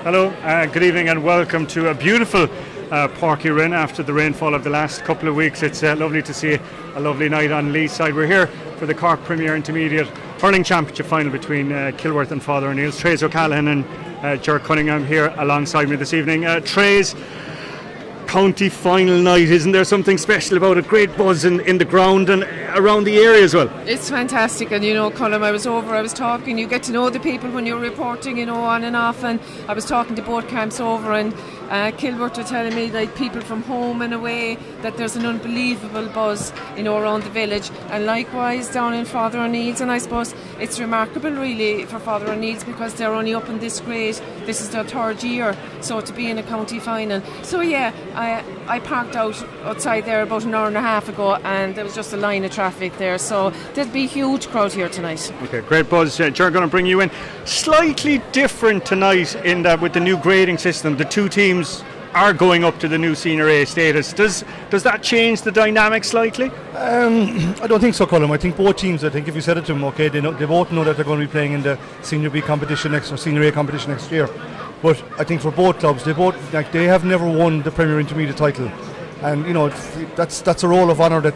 Hello, good evening and welcome to a beautiful Pairc Rinn after the rainfall of the last couple of weeks. It's lovely to see a lovely night on Lee's side. We're here for the Cork Premier Intermediate Hurling Championship final between Kilworth and Father O'Neill's. Trace O'Callaghan and Ger Cunningham here alongside me this evening. Trace, county final night, isn't there something special about it? Great buzz in the ground and around the area as well. It's fantastic, and Colm, I was talking, you get to know the people when you're reporting, on and off, and I was talking to both camps over, and Kilworth are telling me, like, people from home and away, that there's an unbelievable buzz, around the village, and likewise down in Father O'Neill's. And I suppose it's remarkable really for Father O'Neill's because they're only up in this grade. This is their third year, so to be in a county final. So yeah, I parked outside there about an hour and a half ago, and there was just a line of traffic there, so there'll be a huge crowd here tonight. Okay, great buzz. Ger, going to bring you in. Slightly different tonight in that with the new grading system, the two teams are going up to the new Senior A status. Does that change the dynamic slightly? I don't think so, Colm. I think both teams, if you said it to them, okay, they both know that they're going to be playing in the Senior B competition or Senior A competition next year. But I think for both clubs, they have never won the Premier Intermediate title, and that's a role of honour that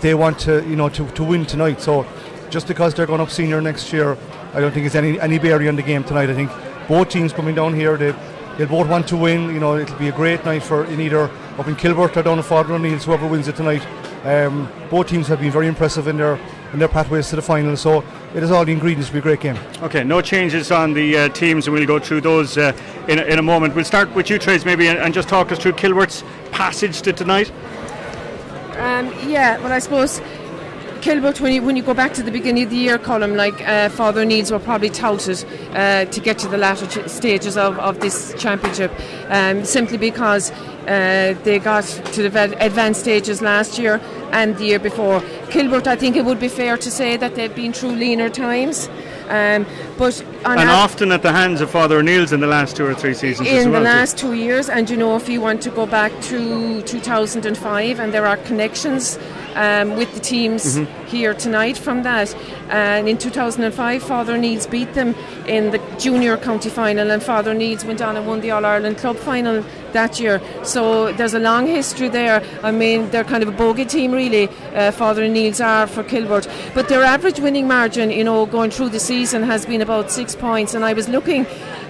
they want to win tonight. So just because they're going up senior next year, I don't think it's any bearing on the game tonight. I think both teams coming down here, they'll both want to win. It'll be a great night in either up in Kilworth or down in Father O'Neill's, whoever wins it tonight. Both teams have been very impressive in their pathways to the final, so it has all the ingredients to be a great game. Okay, no changes on the teams, and we'll go through those in a moment. We'll start with you, Trace, maybe, and just talk us through Kilworth's passage to tonight. Well, I suppose Kilworth, when you go back to the beginning of the year, Colm, like Father O'Neill's were probably touted to get to the latter stages of this championship, simply because they got to the advanced stages last year and the year before. Kilworth, I think it would be fair to say that they've been through leaner times. But often at the hands of Father O'Neill's in the last 2 or 3 seasons in the last 2 years. And if you want to go back to 2005, and there are connections with the teams here tonight from that. And in 2005, Father O'Neill's beat them in the junior county final, and Father O'Neill's went on and won the All-Ireland club final that year. So there's a long history there. I mean, they're kind of a bogey team really, Father O'Neill's are for Kilworth. But their average winning margin, going through the season has been about 6 points. And I was looking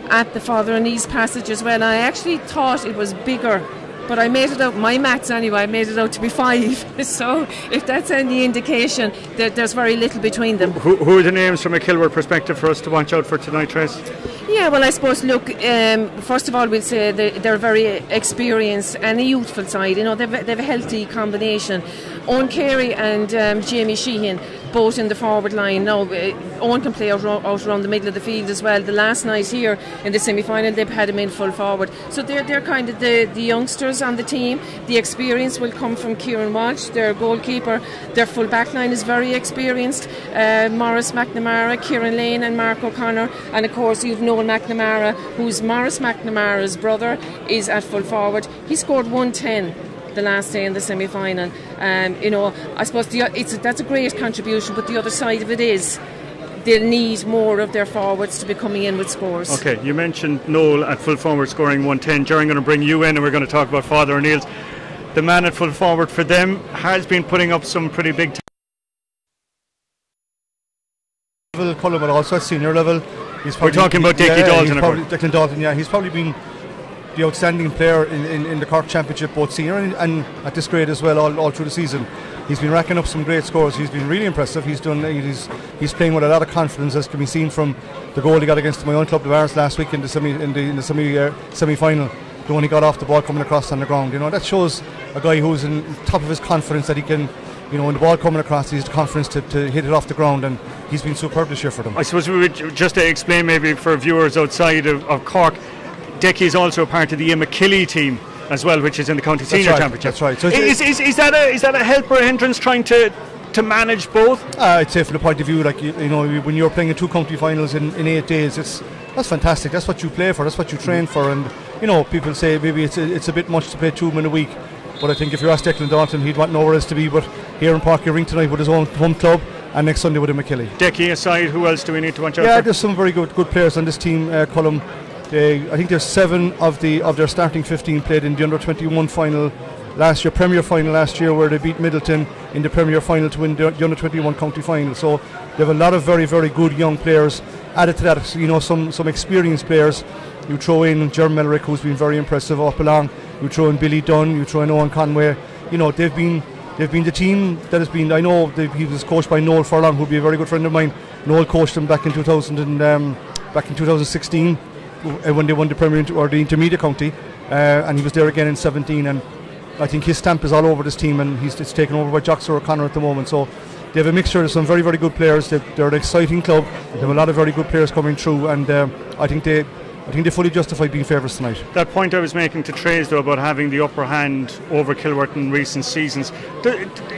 at the Father O'Neill's passage as well, and I actually thought it was bigger. But I made it out, my maths anyway, I made it out to be 5. So if that's any indication, that there's very little between them. Who are the names from a Kilworth perspective for us to watch out for tonight, Trace? Yeah, well, I suppose, look, first of all, we'll say they're very experienced and a youthful side. They've a healthy combination. Owen Carey and Jamie Sheehan, both in the forward line. Now, Owen can play out around the middle of the field as well. The last night here in the semi-final, they've had him in full forward. So they're kind of the youngsters on the team. The experience will come from Kieran Walsh, their goalkeeper. Their full back line is very experienced. Maurice McNamara, Kieran Lane and Mark O'Connor. And of course, you've Noel McNamara, who's Maurice McNamara's brother, is at full forward. He scored 110 the last day in the semi-final. I suppose that's a great contribution, but the other side of it is they'll need more of their forwards to be coming in with scores. Okay, you mentioned Noel at full forward scoring 110. Jerry, I'm going to bring you in and we're going to talk about Father O'Neill's. The man at full forward for them has been putting up some pretty big Colm, but also at senior level. We're talking about Declan Dalton, yeah. He's probably been the outstanding player in the Cork Championship, both senior and at this grade as well, all through the season. He's been racking up some great scores. He's been really impressive. He's playing with a lot of confidence, as can be seen from the goal he got against my own club, the Pairc, last week in the semi-final. The one he got off the ball coming across on the ground. That shows a guy who's in top of his confidence, that he can, when the ball coming across, he has the confidence to hit it off the ground, and he's been superb this year for them. I suppose we would just to explain maybe for viewers outside of Cork, Decky is also a part of the McKilly team as well, which is in the county senior championship. That's right. So is that a help or a hindrance trying to manage both? I'd say from the point of view, like when you're playing in 2 county finals in 8 days, that's fantastic. That's what you play for. That's what you train for. And people say maybe it's a bit much to play 2 men a week. But I think if you ask Declan Dalton, he'd want nowhere else to be but here in Pairc Rinn tonight with his own home club, and next Sunday with McKilly. Decky aside, who else do we need to watch out for? Yeah, there's some very good players on this team, Colm. I think there's 7 of their starting 15 played in the under-21 final last year, Premier final last year, where they beat Middleton in the Premier final to win the under-21 county final. So they have a lot of very, very good young players. Added to that, you know, some experienced players. You throw in Jerm Melrick, who's been very impressive up along. You throw in Billy Dunn. You throw in Owen Conway. You know, they've been the team that has been. I know he was coached by Noel Furlong, who'd be a very good friend of mine. Noel coached them back in 2016 when they won the Premier or the Intermediate county, and he was there again in 17. And I think his stamp is all over this team, and it's taken over by Joxer O'Connor at the moment. So they have a mixture of some very, very good players. They're an exciting club. They have a lot of very good players coming through, and I think they fully justify being favourites tonight. That point I was making to Trace, though, about having the upper hand over Kilworth in recent seasons,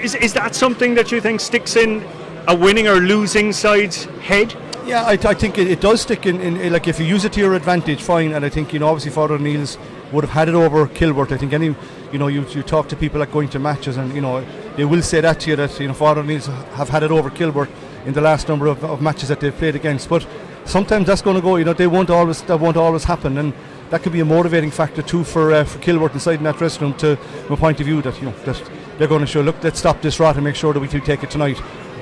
is that something that you think sticks in a winning or losing side's head? Yeah, I think it does stick in. Like, if you use it to your advantage, fine. And I think, you know, obviously Father O'Neill's would have had it over Kilworth. I think you talk to people like going to matches, and you know they will say that to you, that, you know, Father O'Neill's have had it over Kilworth in the last number of matches that they've played against. But sometimes that's going to go. You know, that won't always happen, and that could be a motivating factor too for Kilworth inside in that dressing room, to from a point of view that, you know, that they're going to show, look, let's stop this rot and make sure that we do take it tonight.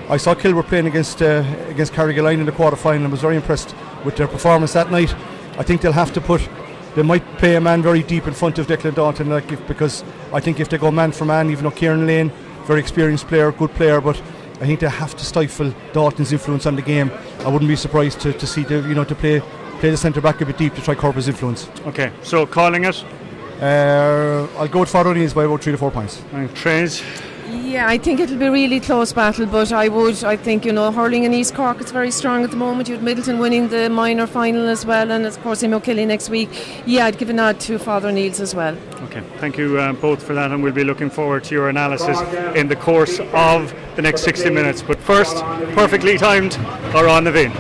I saw Kilworth playing against Carrigaline in the quarter-final and was very impressed with their performance that night. I think they might play a man very deep in front of Declan Dalton, because I think if they go man for man, even though Kieran Lane, very experienced player, good player, but I think they have to stifle Dalton's influence on the game. I wouldn't be surprised to see to play the centre back a bit deep to try curb his influence. Okay, so calling it? I'll go with Father O'Neill's by about 3 to 4 points. And Trace? Yeah, I think it'll be a really close battle, but I think, you know, Hurling and East Cork, it's very strong at the moment. You had Middleton winning the minor final as well, and of course O'Kelly next week. Yeah, I'd give a nod to Father O'Neill's as well. Okay, thank you both for that, and we'll be looking forward to your analysis in the course of the next 60 minutes. But first, perfectly timed, or on the vein.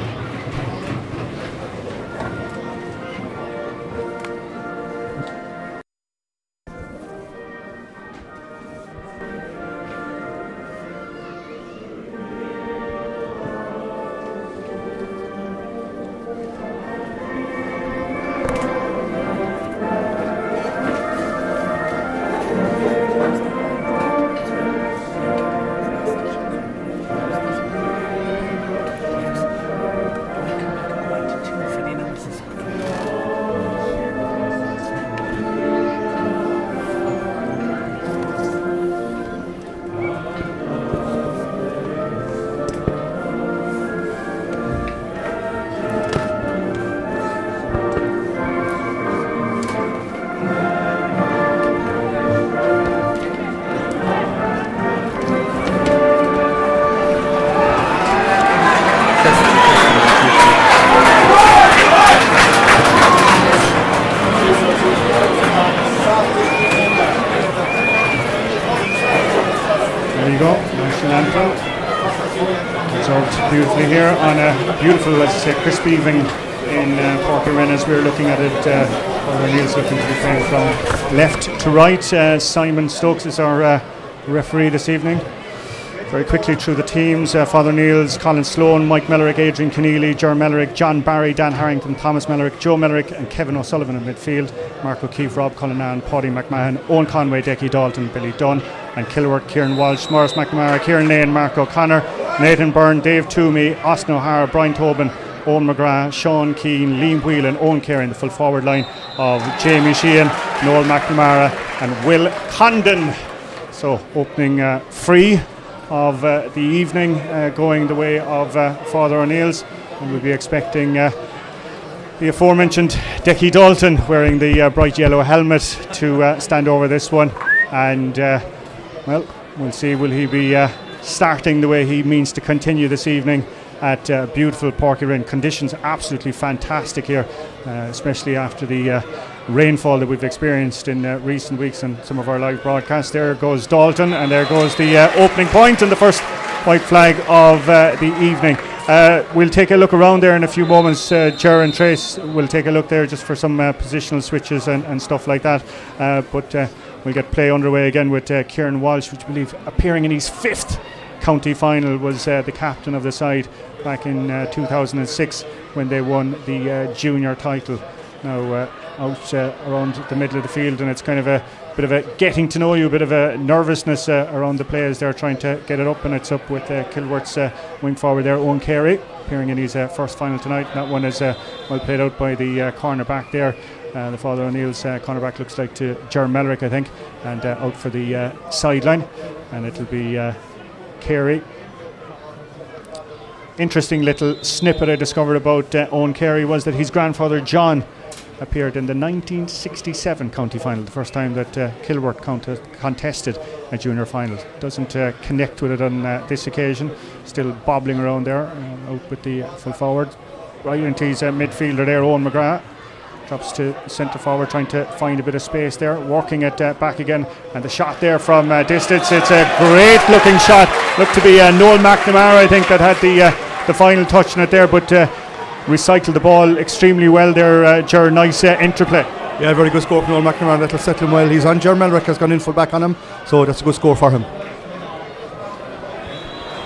Beautifully here on a beautiful, let's say, crisp evening in Pairc Rinn, as we're looking at it. Father O'Neill's looking to be playing from left to right. Simon Stokes is our referee this evening. Very quickly through the teams: Father O'Neill's Colin Sloan, Mike Mellerick, Adrian Keneally, Jerm Mellerick, John Barry, Dan Harrington, Thomas Mellerick, Joe Mellerick and Kevin O'Sullivan in midfield. Mark O'Keefe, Rob Cullinan, Paddy McMahon, Owen Conway, Decky Dalton, Billy Dunn, and Kilworth, Kieran Walsh, Morris McNamara, Kieran Lane, Mark O'Connor, Nathan Byrne, Dave Toomey, Austin O'Hara, Brian Tobin, Owen McGrath, Sean Keane, Liam Whelan, Owen Carey in the full forward line of Jamie Sheehan, Noel McNamara and Will Condon. So opening free of the evening, going the way of Father O'Neill's, and we'll be expecting the aforementioned Decky Dalton wearing the bright yellow helmet to stand over this one, and well, we'll see, will he be starting the way he means to continue this evening at beautiful Pairc Rinn. Conditions absolutely fantastic here, especially after the rainfall that we've experienced in recent weeks on some of our live broadcasts. There goes Dalton, and there goes the opening point and the first white flag of the evening. We'll take a look around there in a few moments. Ger and Trace will take a look there just for some positional switches and stuff like that, but we'll get play underway again with Kieran Walsh, which I believe appearing in his 5th county final, was the captain of the side back in 2006 when they won the junior title. now out around the middle of the field, and it's kind of a bit of a getting to know you, a bit of a nervousness around the players there trying to get it up, and it's up with Kilworth's wing forward there, Owen Carey, appearing in his first final tonight. That one is well played out by the cornerback there. The Father O'Neill's cornerback looks like to Ger Mellerick, I think, and out for the sideline, and it'll be Carey. Interesting little snippet I discovered about Owen Carey was that his grandfather John appeared in the 1967 county final, the first time that Kilworth contested a junior final. Doesn't connect with it on this occasion, still bobbling around there, out with the full forward. Right into his midfielder there, Owen McGrath. Drops to centre forward, trying to find a bit of space there, working it back again, and the shot there from distance. It's a great looking shot. Looked to be Noel McNamara, I think, that had the final touch on it there, but recycled the ball extremely well there. Ger, nice interplay. Yeah, very good score from Noel McNamara. That'll settle him well. He's on. Ger Mellerick has gone in full back on him, so that's a good score for him.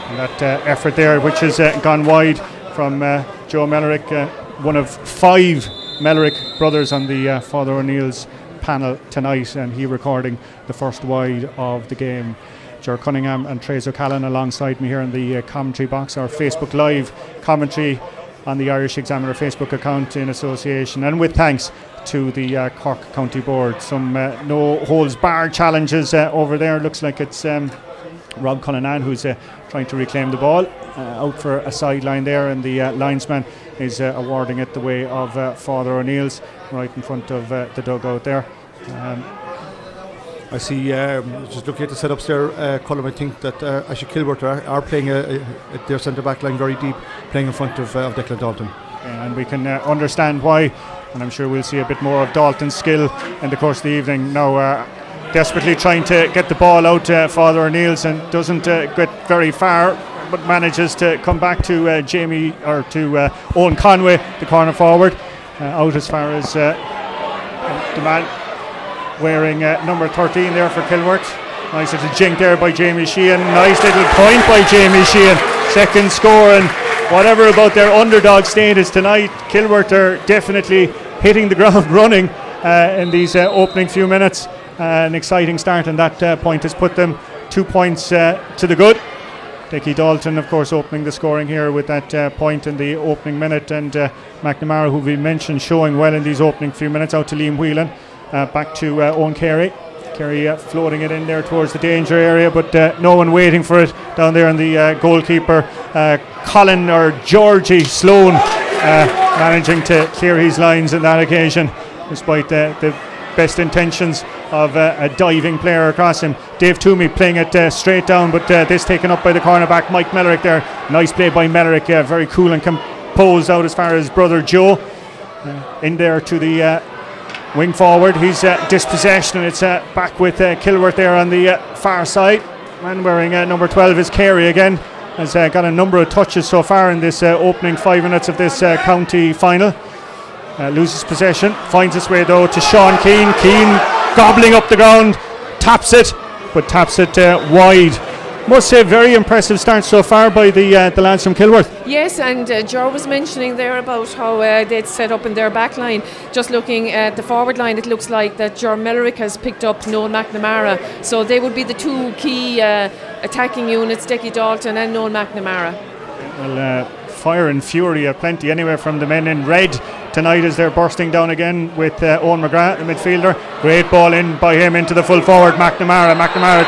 And that effort there, which has gone wide from Joe Mellerick, one of 5 Mellerick brothers on the Father O'Neill's panel tonight, and he recording the first wide of the game. Ger Cunningham and Trace O'Callaghan alongside me here in the commentary box. Our Facebook Live commentary on the Irish Examiner Facebook account in association and with thanks to the Cork County Board. Some no holds barred challenges over there. Looks like it's Rob Cullinan who's trying to reclaim the ball, out for a sideline there, and the linesman is awarding it the way of Father O'Neill's, right in front of the dugout there. I see, just looking at the setups there, Colin, I think that actually Kilworth are playing their centre back line very deep, playing in front of Declan Dalton. And we can understand why, and I'm sure we'll see a bit more of Dalton's skill in the course of the evening. Now desperately trying to get the ball out Father O'Neill's, and doesn't get very far, but manages to come back to Owen Conway, the corner forward, out as far as the man wearing number 13 there for Kilworth. Nice little jink there by Jamie Sheehan. Nice little point by Jamie Sheehan. Second score, and whatever about their underdog status tonight, Kilworth are definitely hitting the ground running in these opening few minutes. An exciting start, and that point has put them 2 points to the good. Dickie Dalton, of course, opening the scoring here with that point in the opening minute, and McNamara, who we mentioned, showing well in these opening few minutes, out to Liam Whelan. Back to Owen Carey. Carey floating it in there towards the danger area, but no one waiting for it down there, and the goalkeeper Colin or Georgie Sloan managing to clear his lines on that occasion, despite the best intentions of a diving player across him. Dave Toomey playing it straight down, but this taken up by the cornerback Mike Mellerick there. Nice play by Mellerick, very cool and composed out as far as brother Joe. In there to the wing forward, he's dispossessed, and it's back with Kilworth there on the far side. Man wearing number 12 is Carey again. Has got a number of touches so far in this opening 5 minutes of this county final. Loses possession, finds its way though to Sean Keane. Keane gobbling up the ground, taps it, but taps it wide. Must say, very impressive start so far by the lads from Kilworth. Yes, and Ger was mentioning there about how they'd set up in their back line. Just looking at the forward line, it looks like that Ger Mellerick has picked up Noel McNamara, so they would be the 2 key attacking units, Dickie Dalton and Noel McNamara. Well, fire and fury plenty anyway from the men in red tonight as they're bursting down again with Owen McGrath, the midfielder. Great ball in by him into the full forward McNamara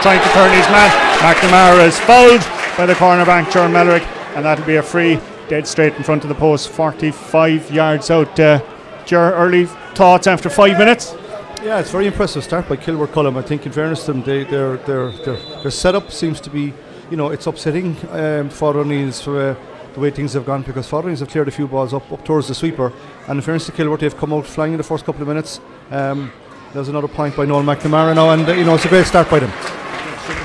trying to turn his man. McNamara is fouled by the cornerback Ger Mellerick, and that'll be a free, dead straight in front of the post, 45 yards out. Ger, early thoughts after 5 minutes? Yeah, it's a very impressive start by Kilworth, Cullum. I think in fairness to them, their setup seems to be, it's upsetting Father O'Neill's for the way things have gone, because Father O'Neill's have cleared a few balls up towards the sweeper, and in fairness to Kilworth, they've come out flying in the first couple of minutes. There's another point by Noel McNamara now, and it's a great start by them.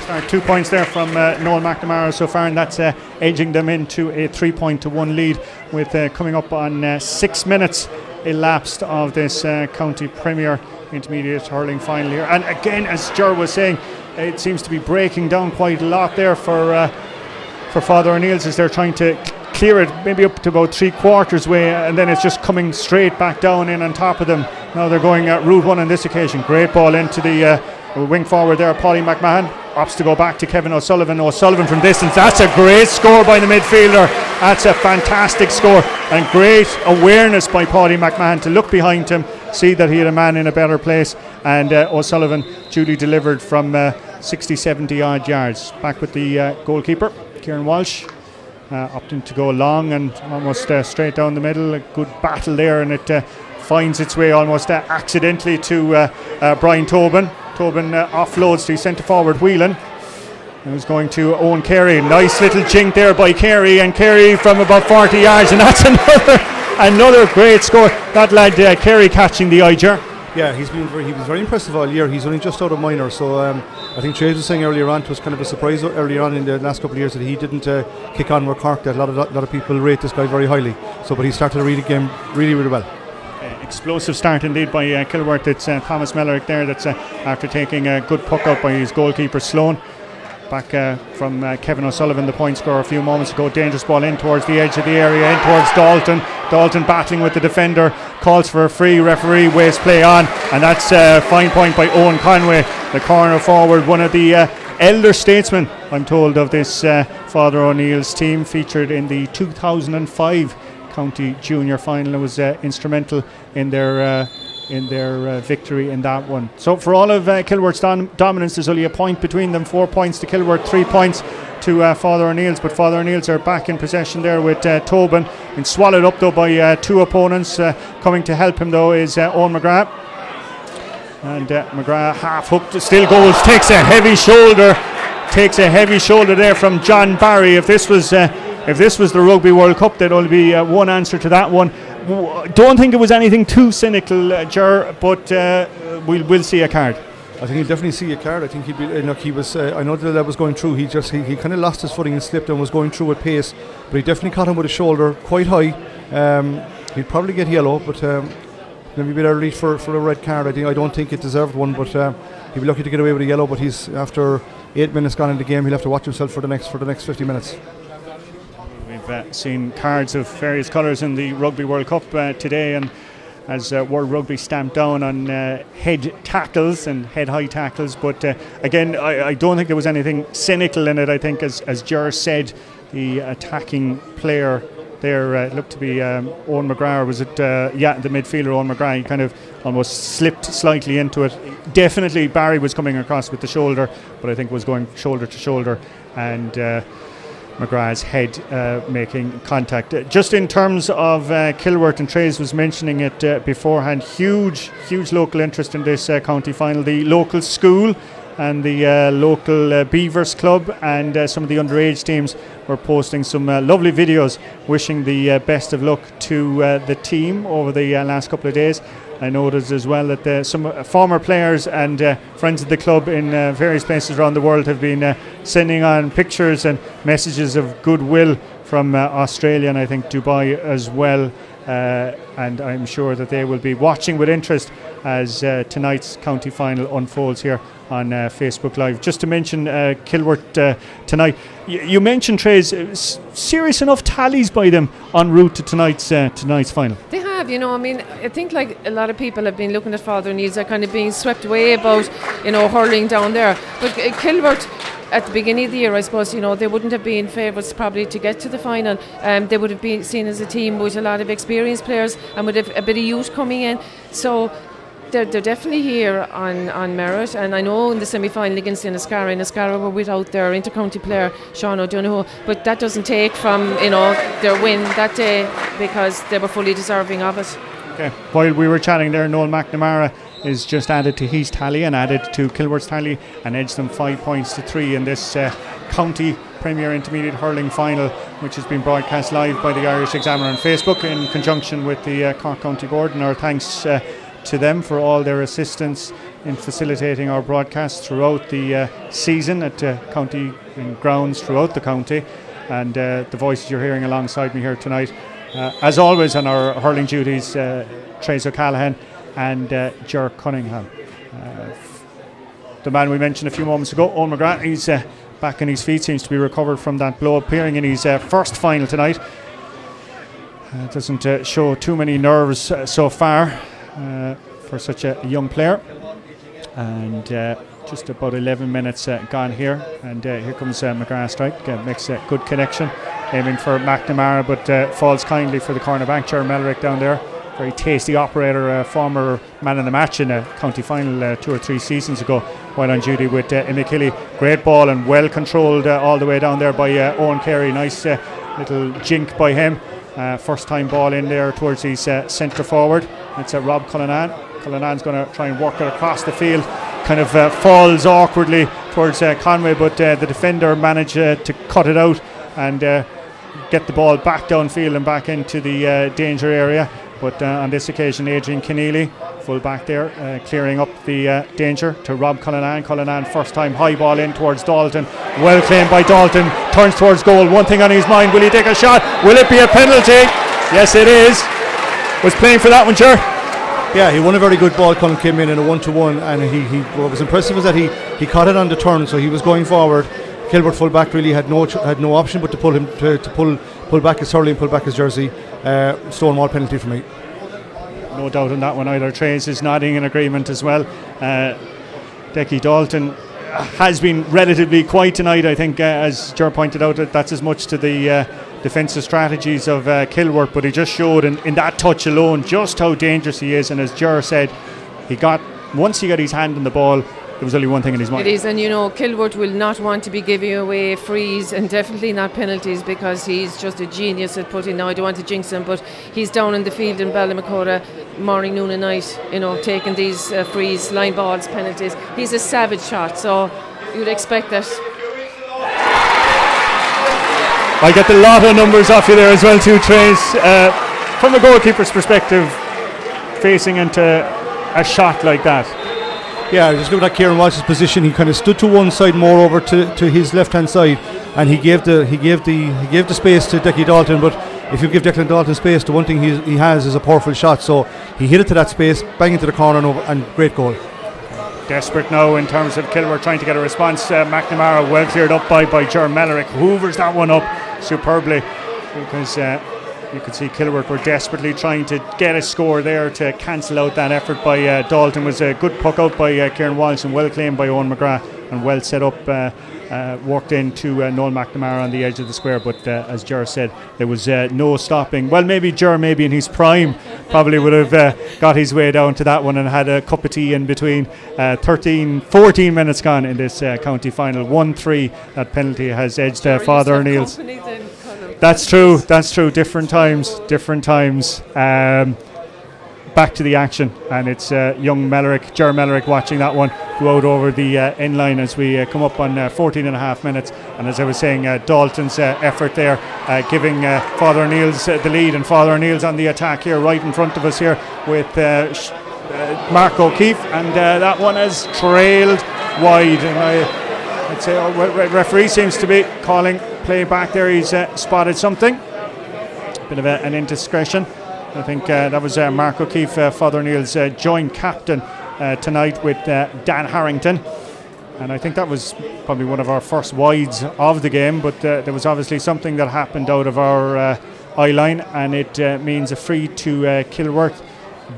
Start 2 points there from Noel McNamara so far, and that's edging them into a 3-1 lead with coming up on 6 minutes elapsed of this county premier intermediate hurling final here. And again, as Ger was saying, it seems to be breaking down quite a lot there for Father O'Neill's as they're trying to clear it maybe up to about 3/4 way, and then it's just coming straight back down in on top of them. Now they're going route one on this occasion. Great ball into the wing forward there, Paddy McMahon. Opts to go back to Kevin O'Sullivan. O'Sullivan from distance. That's a great score by the midfielder. That's a fantastic score, and great awareness by Paddy McMahon to look behind him, see that he had a man in a better place, and O'Sullivan duly delivered from 60-70 odd yards. Back with the goalkeeper, Kieran Walsh, opting to go long and almost straight down the middle. A good battle there, and it finds its way almost accidentally to Brian Tobin. Tobin offloads to centre forward Whelan, who's going to Owen Carey. Nice little jink there by Carey, and Carey from about 40 yards, and that's another great score. That lad Carey catching the eye, Ger. Yeah, he was very impressive all year. He's only just out of minor, so I think Trades was saying earlier on, it was kind of a surprise earlier on in the last couple of years that he didn't kick on with Cork. That a lot of people rate this guy very highly. So, but he started to read the game really, really well. Explosive start indeed by Kilworth. It's Thomas Mellerick there that's after taking a good puck out by his goalkeeper Sloan. Back from Kevin O'Sullivan, the point scorer a few moments ago. Dangerous ball in towards the edge of the area, in towards Dalton. Dalton battling with the defender, calls for a free, referee waves play on, and that's a fine point by Owen Conway, the corner forward, one of the elder statesmen, I'm told, of this Father O'Neill's team, featured in the 2005 County Junior final. It was instrumental in their victory in that one. So for all of Kilworth's dominance, there's only a point between them. 4 points to Kilworth, 3 points to Father O'Neill's, but Father O'Neill's are back in possession there with Tobin, and swallowed up though by two opponents. Coming to help him though is Owen McGrath, and McGrath half hooked, still goes, takes a heavy shoulder there from John Barry. If this was the Rugby World Cup, there'd only be one answer to that one. Don't think it was anything too cynical, Ger, but we'll see a card. I think he'll definitely see a card. I think he'd be. Look, he was. I know that was going through. He kind of lost his footing and slipped and was going through at pace. But he definitely caught him with his shoulder quite high. He'd probably get yellow, but maybe a bit early for a red card. I don't think it deserved one, but he'd be lucky to get away with a yellow. But he's after 8 minutes gone in the game. He'll have to watch himself for the next 50 minutes. We've seen cards of various colours in the Rugby World Cup today, and as World Rugby stamped down on head tackles and head high tackles, but again I don't think there was anything cynical in it. I think as Ger said, the attacking player there looked to be Owen McGrath, was it the midfielder Owen McGrath. He kind of almost slipped slightly into it. Definitely Barry was coming across with the shoulder, but I think was going shoulder to shoulder, and McGrath's head making contact. Just in terms of Kilworth, and Trace was mentioning it beforehand, huge local interest in this county final. The local school and the local Beavers Club and some of the underage teams were posting some lovely videos wishing the best of luck to the team over the last couple of days. I noticed as well that some former players and friends of the club in various places around the world have been sending on pictures and messages of goodwill from Australia and I think Dubai as well. And I'm sure that they will be watching with interest as tonight's county final unfolds here on Facebook Live. Just to mention Kilworth tonight, you mentioned, Trace, serious enough tallies by them en route to tonight's final. They have, I mean, I think like a lot of people have been looking at Father O'Neill's, are kind of being swept away about, hurling down there. But Kilworth, at the beginning of the year, I suppose, they wouldn't have been favourites probably to get to the final. They would have been seen as a team with a lot of experienced players and with a bit of youth coming in. So they're definitely here on merit. And I know in the semi-final against Enniscarra were without their inter-county player, Sean O'Donoghue, but that doesn't take from, their win that day, because they were fully deserving of it. Okay. While we were chatting there, Noel McNamara is just added to his tally and added to Kilworth's tally and edged them 5 points to 3 in this county Premier Intermediate Hurling final, which has been broadcast live by the Irish Examiner on Facebook in conjunction with the Cork County Board, and our thanks to them for all their assistance in facilitating our broadcasts throughout the season at county grounds throughout the county. And the voices you're hearing alongside me here tonight, as always on our hurling duties, Trace O'Callaghan and Ger Cunningham. The man we mentioned a few moments ago, Owen McGrath, he's back on his feet, seems to be recovered from that blow, appearing in his first final tonight. Doesn't show too many nerves so far for such a young player. And just about 11 minutes gone here, and here comes McGrath strike, makes a good connection, aiming for McNamara, but falls kindly for the cornerback, Ger Melrick down there. Very tasty operator, former man in the match in a county final 2 or 3 seasons ago while on duty with Enniskilly. Great ball and well controlled all the way down there by Owen Carey. Nice little jink by him. First time ball in there towards his centre forward. It's Rob Cullinan. Cullinan's going to try and work it across the field. Kind of falls awkwardly towards Conway, but the defender managed to cut it out and get the ball back downfield and back into the danger area. But on this occasion, Adrian Keneally, full back there, clearing up the danger to Rob Cullinan. Cullinan, first time high ball in towards Dalton. Well claimed by Dalton, turns towards goal. One thing on his mind, will he take a shot? Will it be a penalty? Yes, it is. Was playing for that one, Ger. Yeah, he won a very good ball. Cullen came in a 1-to-1, and what was impressive was that he caught it on the turn, so he was going forward. Kilworth full back really had no option but to pull him to pull back his Hurling, pull back his jersey. Stonewall penalty for me. No doubt on that one either. Trace is nodding in agreement as well. Decky Dalton has been relatively quiet tonight, I think, as Ger pointed out. That's as much to the defensive strategies of Kilworth, but he just showed in that touch alone just how dangerous he is. And as Ger said, once he got his hand on the ball, there was only one thing in his mind. It is, and Kilworth will not want to be giving away frees and definitely not penalties, because he's just a genius at putting. Now I don't want to jinx him, but he's down in the field in Ballymacoda morning, noon and night, taking these frees, line balls, penalties. He's a savage shot, so you'd expect that. I get a lot of numbers off you there as well too, Trace. From a goalkeeper's perspective, facing into a shot like that. Yeah, just look at Kieran Walsh's position. He kind of stood to one side, more over to his left hand side, and he gave the space to Decky Dalton. But if you give Declan Dalton space, the one thing he has is a powerful shot. So he hit it to that space, bang into the corner, and great goal. Desperate now in terms of Kilworth trying to get a response. McNamara well cleared up by Ger Melrick. Hoovers that one up superbly, because you could see Kilworth were desperately trying to get a score there to cancel out that effort by Dalton. Was a good puck out by Kieran Walsh and well claimed by Owen McGrath, and well set up, worked into Noel McNamara on the edge of the square. But as Ger said, there was no stopping. Well, maybe Ger, maybe in his prime, probably would have got his way down to that one and had a cup of tea in between. 14 minutes gone in this county final. 1-3. That penalty has edged Father O'Neill's. That's true. Different times. Back to the action, and it's young Ger Melrick watching that one go out over the end line as we come up on 14 and a half minutes. And as I was saying, Dalton's effort there, giving Father O'Neill's the lead, and Father O'Neill's on the attack here right in front of us here with Mark O'Keefe, and that one has trailed wide. And I'd say referee seems to be calling play back there. He's spotted something, bit of an indiscretion. I think that was Mark O'Keefe, Father O'Neill's joint captain tonight with Dan Harrington, and I think that was probably one of our first wides of the game. But there was obviously something that happened out of our eye line, and it means a free to Kilworth,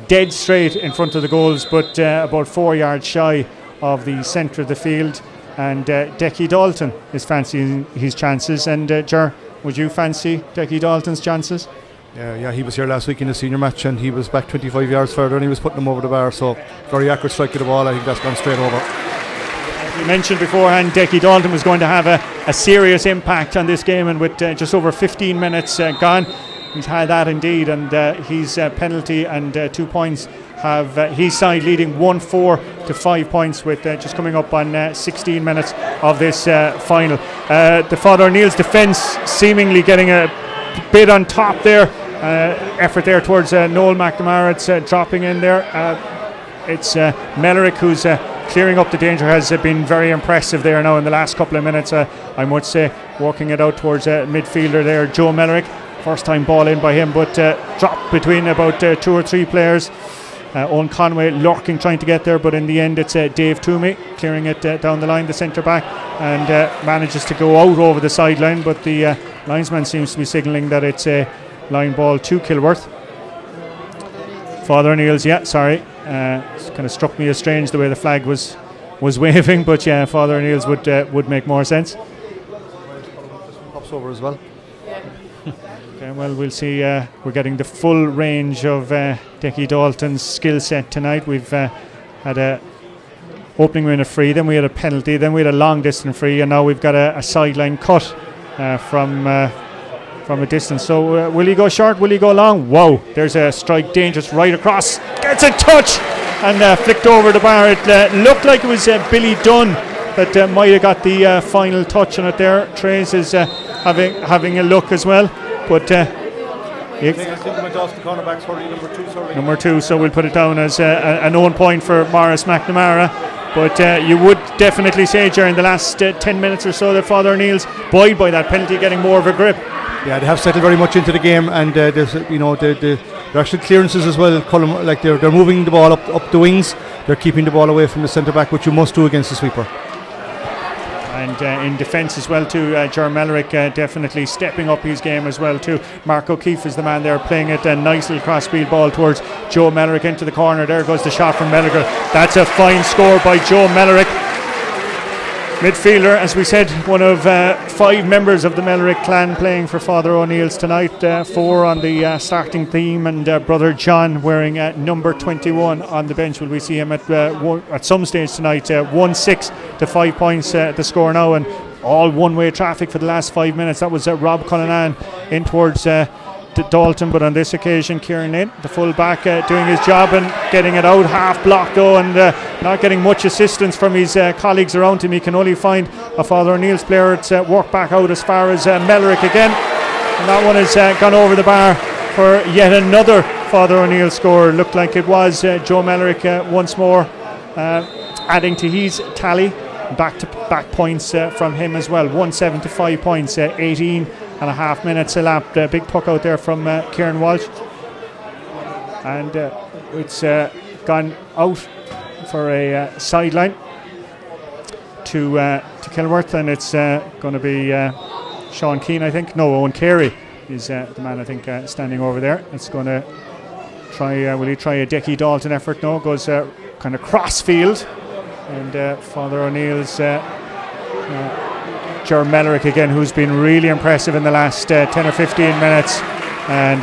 dead straight in front of the goals, but about 4 yards shy of the centre of the field. And Decky Dalton is fancying his chances. And Ger, would you fancy Decky Dalton's chances? Yeah, he was here last week in the senior match, and he was back 25 yards further, and he was putting them over the bar. So very accurate strike of the ball. I think that's gone straight over. As we mentioned beforehand, Decky Dalton was going to have a serious impact on this game, and with just over 15 minutes gone, he's had that indeed. And his penalty and 2 points have his side leading 1-4 to 5 points, with just coming up on 16 minutes of this final. The Father O'Neill's defence seemingly getting a bit on top there. Effort there towards Noel McNamara. It's dropping in there. It's Melrick who's clearing up the danger. Has been very impressive there now in the last couple of minutes, I must say, working it out towards midfielder there, Joe Melrick. First time ball in by him, but dropped between about 2 or 3 players. Owen Conway lurking, trying to get there, but in the end it's Dave Toomey clearing it down the line, the centre back, and manages to go out over the sideline, but the linesman seems to be signalling that it's a line ball to Kilworth. Father O'Neill's, it's kind of struck me as strange the way the flag was waving, but yeah, Father O'Neill's would make more sense. Pops over as well. Okay, well, we'll see. We're getting the full range of Decky Dalton's skill set tonight. We've had a opening win, a free, then we had a penalty, then we had a long distance free, and now we've got a sideline cut from a distance. So will he go short? Will he go long? Wow, there's a strike, dangerous, right across. Gets a touch and flicked over the bar. It looked like it was Billy Dunn that might have got the final touch on it there. Trace is having a look as well. But went off the cornerback's number two, so we'll put it down as a known point for Morris McNamara. But you would definitely say during the last 10 minutes or so that Father O'Neill's buoyed by that penalty, getting more of a grip. Yeah, they have settled very much into the game, and there's the actual clearances as well. Like they're moving the ball up the wings. They're keeping the ball away from the centre back, which you must do against the sweeper. And in defence as well too, Ger Mellerick definitely stepping up his game as well too. Mark O'Keefe is the man there playing it, a nice little cross-field ball towards Joe Mellerick into the corner. There goes the shot from Mellerick. That's a fine score by Joe Mellerick. Midfielder, as we said, one of 5 members of the Mellerick clan playing for Father O'Neill's tonight. 4 on the starting team, and brother John wearing number 21 on the bench. Will we see him at some stage tonight? 1-6 to 5 points the score now, and all one-way traffic for the last 5 minutes. That was Rob Cullinan in towards Dalton, but on this occasion Kieran Lynn, the full back, doing his job and getting it out, half blocked though, and not getting much assistance from his colleagues around him. He can only find a Father O'Neill's player. It's worked back out as far as Mellerick again, and that one has gone over the bar for yet another Father O'Neill score. Looked like it was Joe Mellerick once more adding to his tally. Back points from him as well. 1-7 to 5 points, 18 and a half minutes elapsed. Big puck out there from Kieran Walsh, and it's gone out for a sideline to Kilworth, and it's going to be Sean Keane, I think. No, Owen Carey is the man, I think, standing over there. It's going to try. Will he try a Decky Dalton effort? No, goes kind of cross field. And Father O'Neill's Ger Mellerick again, who's been really impressive in the last 10 or 15 minutes, and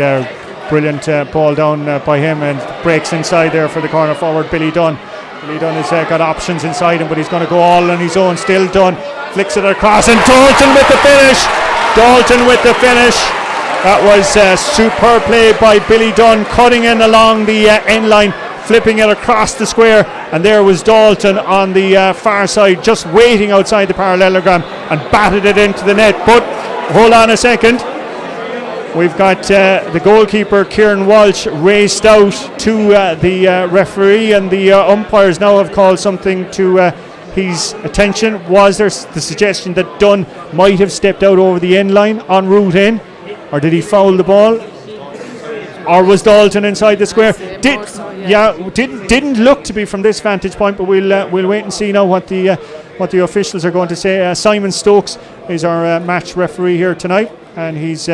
brilliant ball down by him, and breaks inside there for the corner forward Billy Dunn. Billy Dunn has got options inside him, but he's going to go all on his own. Still Dunn flicks it across, and Dalton with the finish. That was superb play by Billy Dunn, cutting in along the end line, flipping it across the square, and there was Dalton on the far side, just waiting outside the parallelogram, and batted it into the net. But hold on a second, we've got the goalkeeper Kieran Walsh raced out to the referee, and the umpires now have called something to his attention. Was there the suggestion that Dunn might have stepped out over the end line en route in, or did he foul the ball? Or was Dalton inside the square? Didn't look to be from this vantage point, but we'll wait and see now what the officials are going to say. Simon Stokes is our match referee here tonight, and he's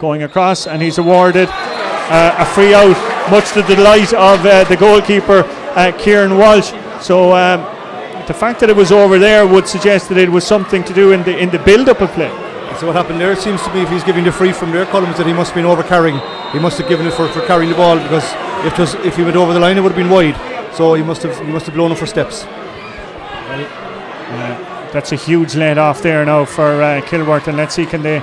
going across, and he's awarded a free out, much to the delight of the goalkeeper Kieran Walsh. So the fact that it was over there would suggest that it was something to do in the build-up of play. So what happened there, it seems to me, if he's giving the free from their columns, that he must have been over-carrying. He must have given it for carrying the ball, because if he went over the line, it would have been wide. So he must have blown it for steps. That's a huge lead off there now for Kilworth, and let's see, can they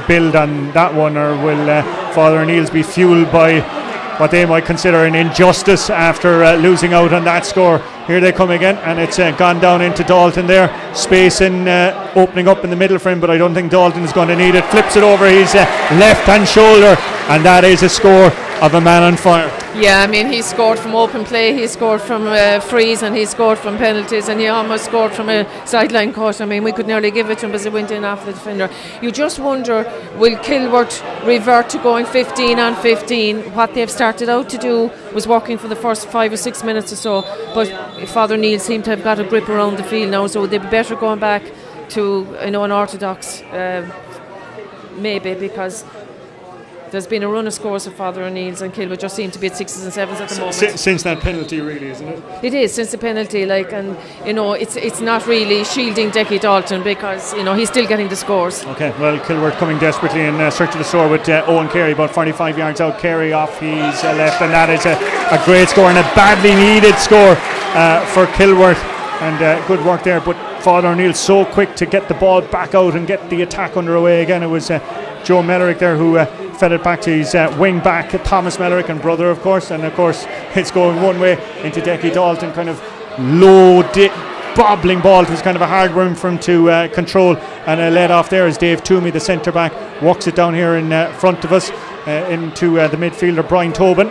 build on that one, or will Father O'Neill's be fueled by what they might consider an injustice after losing out on that score? Here they come again, and it's gone down into Dalton there. Space opening up in the middle for him, but I don't think Dalton is going to need it. Flips it over his left hand shoulder, and that is a score. of a man on fire. Yeah, I mean, he scored from open play, he scored from frees, and he scored from penalties, and he almost scored from a sideline cut. I mean, we could nearly give it to him as it went in off the defender. You just wonder, will Kilworth revert to going 15 on 15? What they've started out to do was working for the first 5 or 6 minutes or so, but Father Neil seemed to have got a grip around the field now, so they'd be better going back to an orthodox maybe, because there's been a run of scores of Father O'Neill's, and Kilworth just seem to be at 6s and 7s at the moment. Since that penalty, really, isn't it? It is, since the penalty, and it's not really shielding Decky Dalton, because he's still getting the scores. Okay, well, Kilworth coming desperately in search of the score with Owen Carey about 45 yards out. Carey off his left, and that is a great score and a badly needed score for Kilworth, and good work there. But Father O'Neill so quick to get the ball back out and get the attack underway again. It was Joe Mellerick there who fed it back to his wing back, Thomas Mellerick, and brother, of course. And of course, it's going one way into Decky Dalton, kind of low bobbling ball. It was kind of a hard one for him to control, and led off there as Dave Toomey, the centre back, walks it down here in front of us into the midfielder Brian Tobin,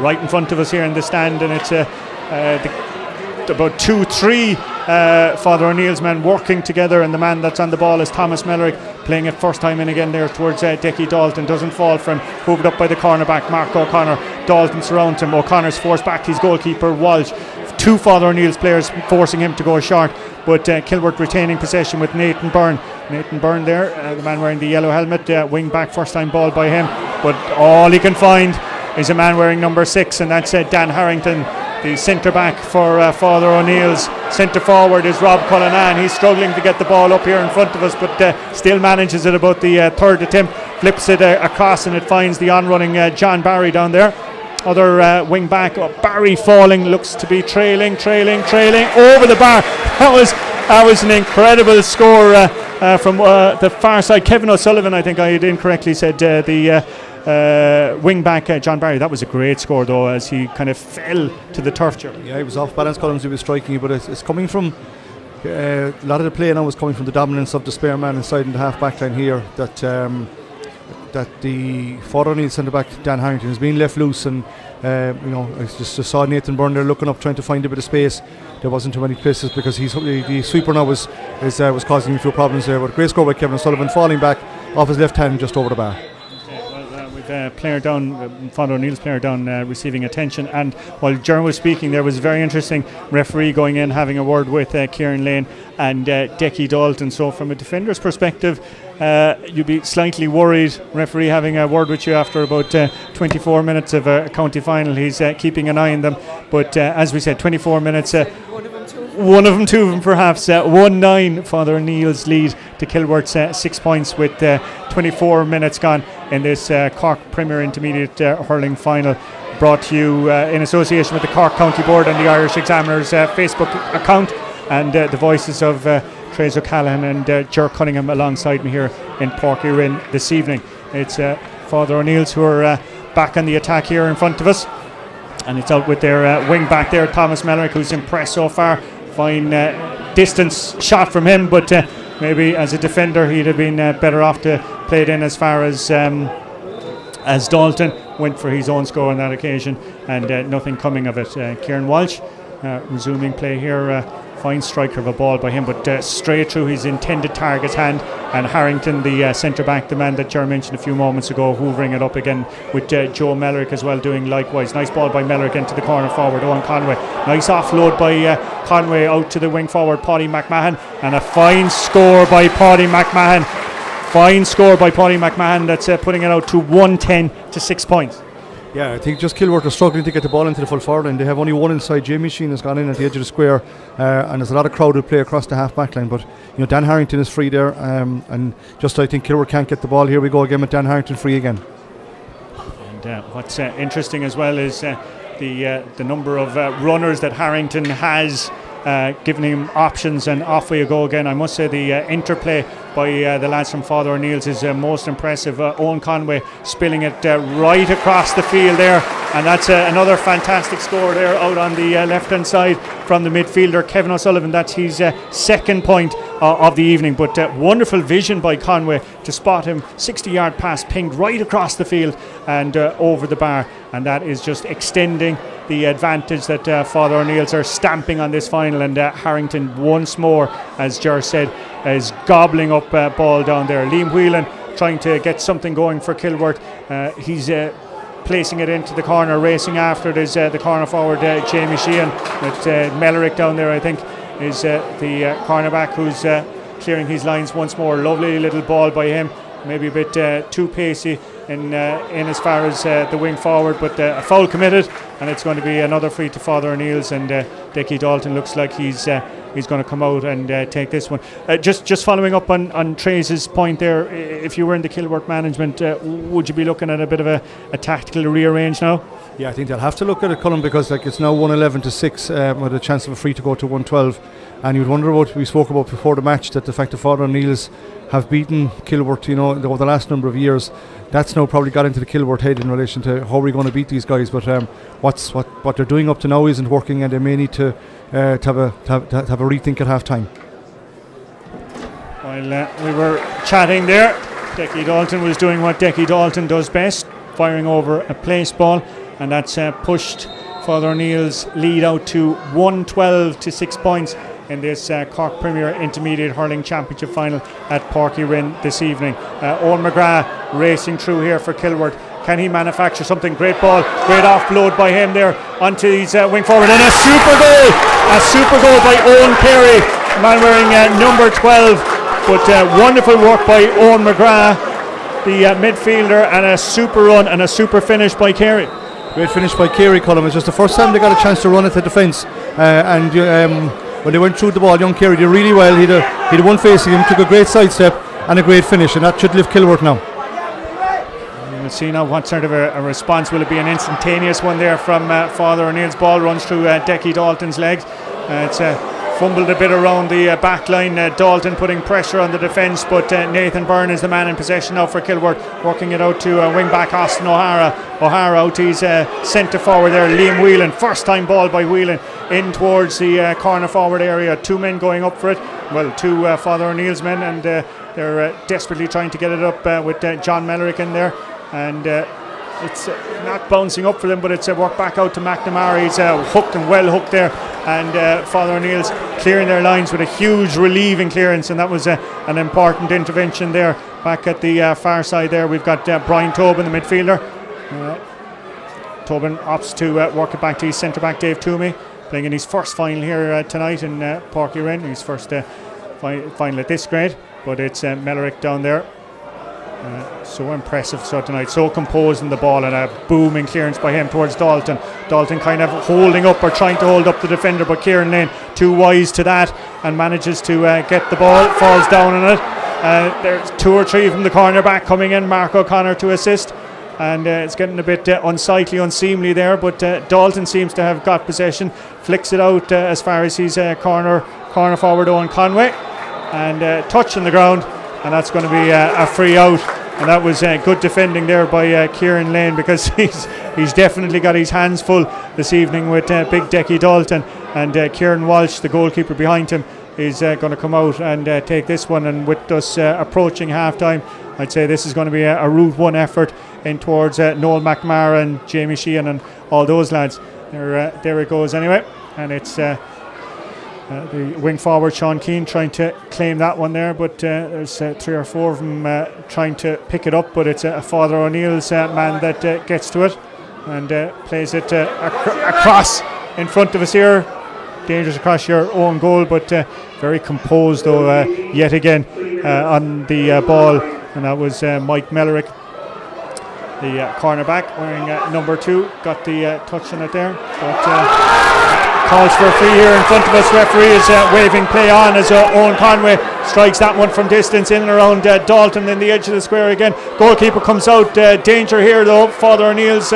right in front of us here in the stand. And it's about 2-3 Father O'Neill's men working together, and the man that's on the ball is Thomas Mellerick, playing it first time in again there towards Decky Dalton. Doesn't fall from, moved up by the cornerback Mark O'Connor. Dalton surrounds him. O'Connor's forced back his goalkeeper Walsh. 2 Father O'Neill's players forcing him to go short, but Kilworth retaining possession with Nathan Byrne. Nathan Byrne there, the man wearing the yellow helmet, wing back, first time ball by him, but all he can find is a man wearing number 6, and that's Dan Harrington, the centre back for Father O'Neill's. Centre forward is Rob Cullinan. He's struggling to get the ball up here in front of us, but still manages it about the third attempt, flips it across, and it finds the on-running John Barry down there. Other wing back, Barry falling, looks to be trailing over the bar. That was an incredible score from the far side. Kevin O'Sullivan, I think I had incorrectly said the wing back John Barry. That was a great score though, as he kind of fell to the turf. Yeah, he was off balance, Collins. He was striking, but it's coming from a lot of the play now was coming from the dominance of the spare man inside in the half back line here, that the Father O'Neill centre back Dan Harrington has been left loose, and I just saw Nathan Byrne there looking up, trying to find a bit of space. There wasn't too many places because the sweeper now was causing a few problems there. But great score by Kevin O'Sullivan, falling back off his left hand just over the bar. Player down, Father O'Neill's player down, receiving attention. And while Jeremy was speaking, there was a very interesting referee going in, having a word with Kieran Lane and Decky Dalton. So from a defender's perspective, you'd be slightly worried, referee having a word with you after about 24 minutes of a county final. He's keeping an eye on them, but as we said, 24 minutes, one of them, two of them perhaps. 1-9 Father O'Neill's lead to Kilworth's 6 points with 24 minutes gone in this Cork Premier Intermediate Hurling final, brought to you in association with the Cork County Board and the Irish Examiners Facebook account, and the voices of Trace O'Callaghan and Ger Cunningham alongside me here in Pairc Rinn this evening. It's Father O'Neill's who are back on the attack here in front of us, and it's out with their wing back there, Thomas Mellerick, who's impressed so far. Fine distance shot from him, but maybe as a defender he'd have been better off to play it in as far as Dalton went for his own score on that occasion, and nothing coming of it. Kieran Walsh resuming play here. Fine striker of a ball by him, but straight through his intended target's hand. And Harrington, the centre back, the man that Ger mentioned a few moments ago, hoovering it up again with Joe Mellerick as well doing likewise. Nice ball by Mellerick into the corner forward, Owen Conway. Nice offload by Conway out to the wing forward, Paddy McMahon, and a fine score by Paddy McMahon. Fine score by Paddy McMahon that's putting it out to 110 to 6 points. Yeah, I think just Kilworth are struggling to get the ball into the full forward line. They have only one inside. Jamie Sheen has gone in at the edge of the square, and there's a lot of crowded play across the half back line. But Dan Harrington is free there, and just I think Kilworth can't get the ball. Here we go again with Dan Harrington free again. And what's interesting as well is the number of runners that Harrington has, giving him options, and off we go again. I must say the interplay by the lads from Father O'Neill's is most impressive. Owen Conway spilling it right across the field there And that's another fantastic score there out on the left-hand side from the midfielder, Kevin O'Sullivan. That's his second point of the evening. But wonderful vision by Conway to spot him. 60-yard pass pinged right across the field and over the bar. And that is just extending the advantage that Father O'Neill's are stamping on this final. And Harrington once more, as Ger said, is gobbling up ball down there. Liam Whelan trying to get something going for Kilworth. He's placing it into the corner, racing after it is the corner forward Jamie Sheehan, with Mellerick down there, I think, is the cornerback who's clearing his lines once more. Lovely little ball by him, maybe a bit too pacey in as far as the wing forward, but a foul committed, and it's going to be another free to Father O'Neill's, and Decky Dalton looks like he's going to come out and take this one. Just following up on Trace's point there, if you were in the Kilworth management, would you be looking at a bit of a tactical rearrange now? Yeah, I think they'll have to look at it, Colin, because it's now 111 to 6 with a chance of a free to go to 112. And you'd wonder what we spoke about before the match, that the fact that Father O'Neill's have beaten Kilworth, over the last number of years, that's now probably got into the Kilworth head in relation to how we're going to beat these guys. But what they're doing up to now isn't working, and they may need to have a rethink at half time. While we were chatting there, Decky Dalton was doing what Decky Dalton does best, firing over a place ball, and that's pushed Father O'Neill's lead out to 112 to 6 points in this Cork Premier Intermediate Hurling Championship final at Pairc Rinn this evening. Owen McGrath racing through here for Kilworth. Can he manufacture something? Great ball, great offload by him there onto his wing forward, and a super goal by Owen Carey, man wearing number 12. But wonderful work by Owen McGrath, the midfielder, and a super run and a super finish by Carey. Great finish by Carey, Colin. It's just the first time they got a chance to run at the defence, and when they went through the ball, young Carey did really well. He'd a one facing him, took a great sidestep and a great finish, and that should lift Kilworth now. We'll see now what sort of a response. Will it be an instantaneous one there from Father O'Neill's? Ball runs through Decky Dalton's legs. It's fumbled a bit around the back line. Dalton putting pressure on the defence, but Nathan Byrne is the man in possession now for Kilworth, working it out to wing back Austin O'Hara. O'Hara out to his centre forward there, Liam Whelan. First time ball by Whelan in towards the corner forward area. Two men going up for it. Well, two Father O'Neill's men, and they're desperately trying to get it up with John Mellerick in there. And it's not bouncing up for them, but it's a work back out to McNamara. He's hooked and well hooked there, and Father O'Neill's clearing their lines with a huge relieving clearance, and that was an important intervention there. Back at the far side there, we've got Brian Tobin, the midfielder. Tobin opts to work it back to his centre back Dave Toomey, playing in his first final here tonight in Pairc Rinn, his first final at this grade, but it's Mellerick down there. So impressive so tonight, so composed in the ball, and a booming clearance by him towards Dalton. Dalton kind of holding up or trying to hold up the defender, but Kieran Lane too wise to that and manages to get the ball, falls down on it. There's two or three from the cornerback coming in, Mark O'Connor to assist, and it's getting a bit unsightly, unseemly there, but Dalton seems to have got possession, flicks it out as far as his corner forward Owen Conway, and touch on the ground, and that's going to be a free out. And that was good defending there by Kieran Lane, because he's definitely got his hands full this evening with big Decky Dalton, and Kieran Walsh, the goalkeeper behind him, is going to come out and take this one. And with us approaching half time, I'd say this is going to be a Route 1 effort in towards Noel McNamara and Jamie Sheehan and all those lads. There it goes anyway, and it's the wing forward Sean Keane trying to claim that one there, but there's three or four of them trying to pick it up, but it's a Father O'Neill's man that gets to it and plays it across in front of us here. Dangerous across your own goal, but very composed though yet again on the ball, and that was Mike Mellerick, the cornerback wearing number 2, got the touch on it there, but calls for a free here in front of us. Referee is waving play on as Owen Conway strikes that one from distance in and around Dalton in the edge of the square again. Goalkeeper comes out. Danger here though. Father O'Neill's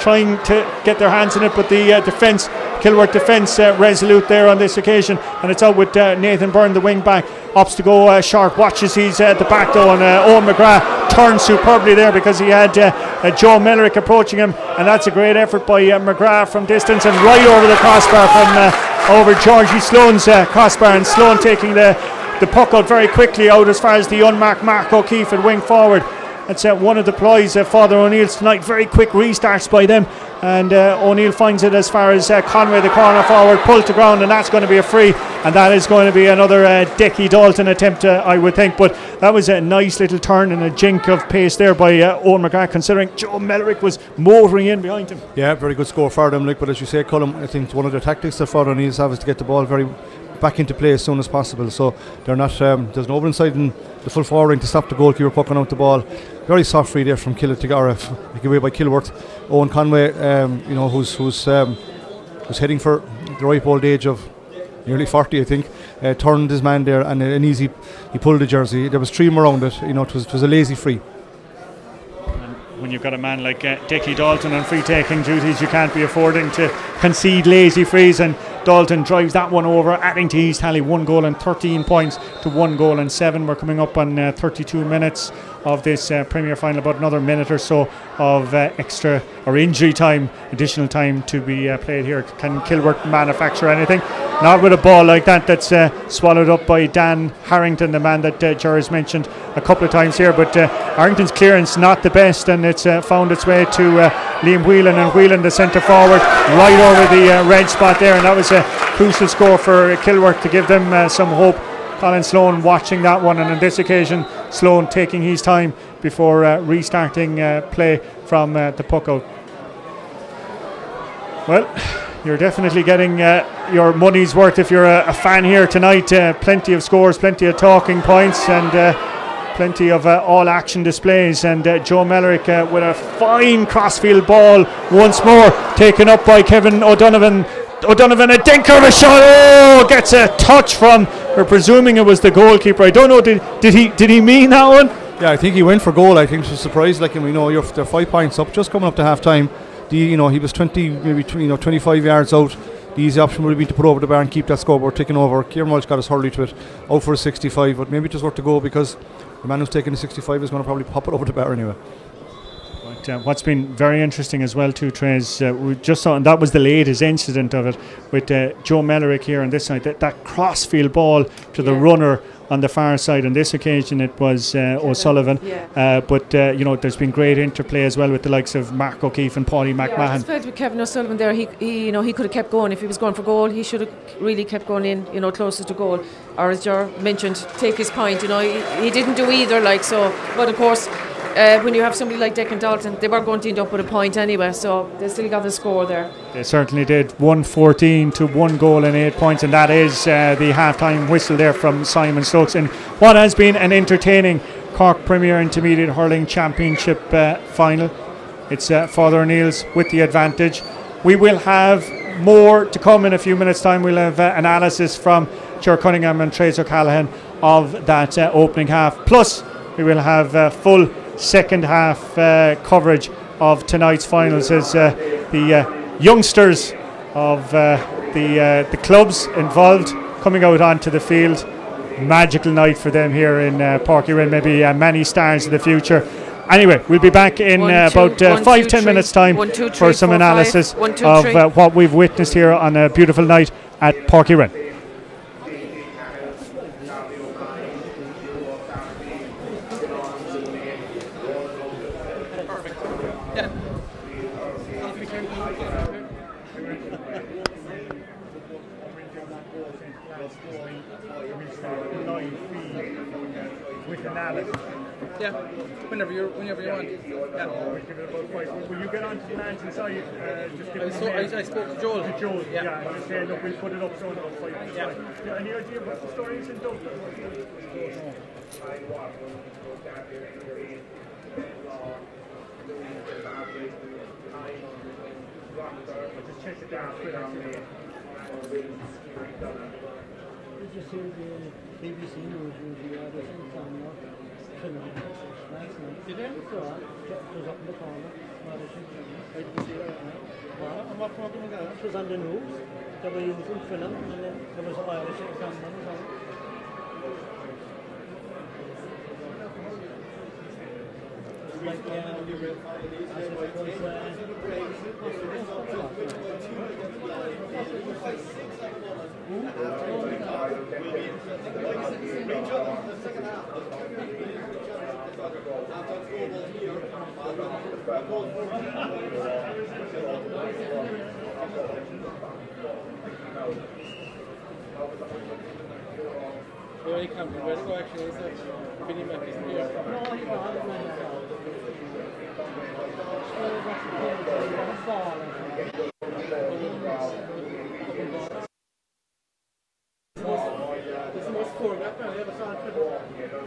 trying to get their hands in it, but the defence, Kilworth defence, resolute there on this occasion, and it's out with Nathan Byrne, the wing back, opts to go sharp, watches he's at the back though, and Owen McGrath turns superbly there because he had Joe Mellerick approaching him, and that's a great effort by McGrath from distance and right over the crossbar from over Georgie Sloan's crossbar, and Sloan taking the puck out very quickly out as far as the unmarked Mark O'Keefe at wing forward. That's one of the ploys Father O'Neill's tonight. Very quick restarts by them, and O'Neill finds it as far as Conway, the corner forward, pulled to ground, and that's going to be a free, and that is going to be another Decky Dalton attempt, I would think. But that was a nice little turn and a jink of pace there by Owen McGrath, considering Joe Mellerick was motoring in behind him. Yeah, very good score for them, but as you say, Colm, I think one of the tactics that Father O'Neill's have is to get the ball very back into play as soon as possible, so they're not there's no one inside in the full forward to stop the goalkeeper pucking out the ball. Very soft free there from given away by Kilworth. Owen Conway, who's heading for the ripe old age of nearly 40, I think, turned his man there, and an easy, he pulled the jersey. There was stream around it, it was a lazy free. When you've got a man like Decky Dalton on free taking duties, you can't be affording to concede lazy frees, and Dalton drives that one over, adding to his tally 1 goal and 13 points to 1 goal and 7. We're coming up on 32 minutes of this Premier final, about another minute or so of extra or injury time, additional time to be played here. Can Kilworth manufacture anything? Not with a ball like that's swallowed up by Dan Harrington, the man that Jerry's mentioned a couple of times here, but Harrington's clearance not the best, and it's found its way to Liam Whelan, and Whelan, the centre forward, right over the red spot there, and that was a crucial score for Kilworth to give them some hope. Colin Sloan watching that one, and on this occasion Sloan taking his time before restarting play from the puck out. Well, you're definitely getting your money's worth if you're a fan here tonight. Plenty of scores, plenty of talking points, and plenty of all-action displays. And Joe Mellerick with a fine crossfield ball once more, taken up by Kevin O'Donovan. O'Donovan, a dinker of a shot. Oh, gets a touch from, we're presuming it was the goalkeeper. I don't know, did he mean that one? Yeah, I think he went for goal. I think it was a surprise. Like, we know they're 5 points up, just coming up to half time. He was 25 yards out. The easy option would have been to put over the bar and keep that scoreboard ticking over. Kieran Walsh got us hurley to it, out for a 65, but maybe it was worth to go because the man who's taking the 65 is going to probably pop it over the bar anyway. What's been very interesting as well too, Trey, is we just saw, and that was the latest incident of it with Joe Mellerick here on this side, that crossfield ball to the runner on the far side. On this occasion it was O'Sullivan, but there's been great interplay as well with the likes of Mark O'Keefe and Paulie McMahon. I just felt with Kevin O'Sullivan there, he could have kept going. If he was going for goal, he should have really kept going in, closest to goal, or as Jar mentioned, take his point. He didn't do either, but of course when you have somebody like Declan Dalton, they were going to end up with a point anyway, so they still got the score there. They certainly did. 1-14 to 1 goal and 8 points, and that is the half-time whistle there from Simon Stokes in what has been an entertaining Cork Premier Intermediate Hurling Championship final. It's Father O'Neill's with the advantage. We will have more to come in a few minutes' time. We'll have analysis from Ger Cunningham and Trace O'Callaghan of that opening half. Plus, we will have full second half coverage of tonight's finals as the youngsters of the clubs involved coming out onto the field. Magical night for them here in Pairc, Rinn, maybe many stars of the future. Anyway, we'll be back in about 5-10 minutes time for some analysis of what we've witnessed here on a beautiful night at Pairc, Rinn. Yeah, whenever you want. Yeah. Will you get on to the man's inside? I spoke to Joel. Yeah. And say, look, we'll put it up so about 5 minutes. Yeah. Any idea what the story is in Dublin? Just check it down. Did you see the BBC News review of the same time last night? Did you? It was up in the corner. Where did you see it? Well, what program was that? It was on the news. They were using film, and then there was an Irish examiner as well. like, I The only company where to go actually is Billy Mackey's here. This is the most photographed man I ever saw in Twitter.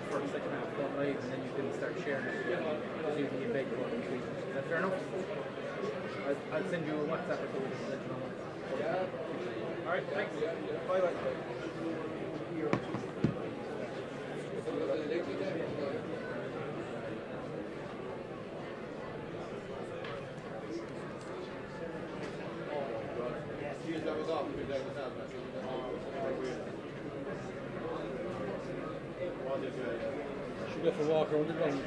For the second half, don't live, and then you can start sharing it together. Just using the embed code. Is that fair enough? I'll send you a WhatsApp or something to let you know. Alright, thanks. Bye bye. Should go for a walk around the ground.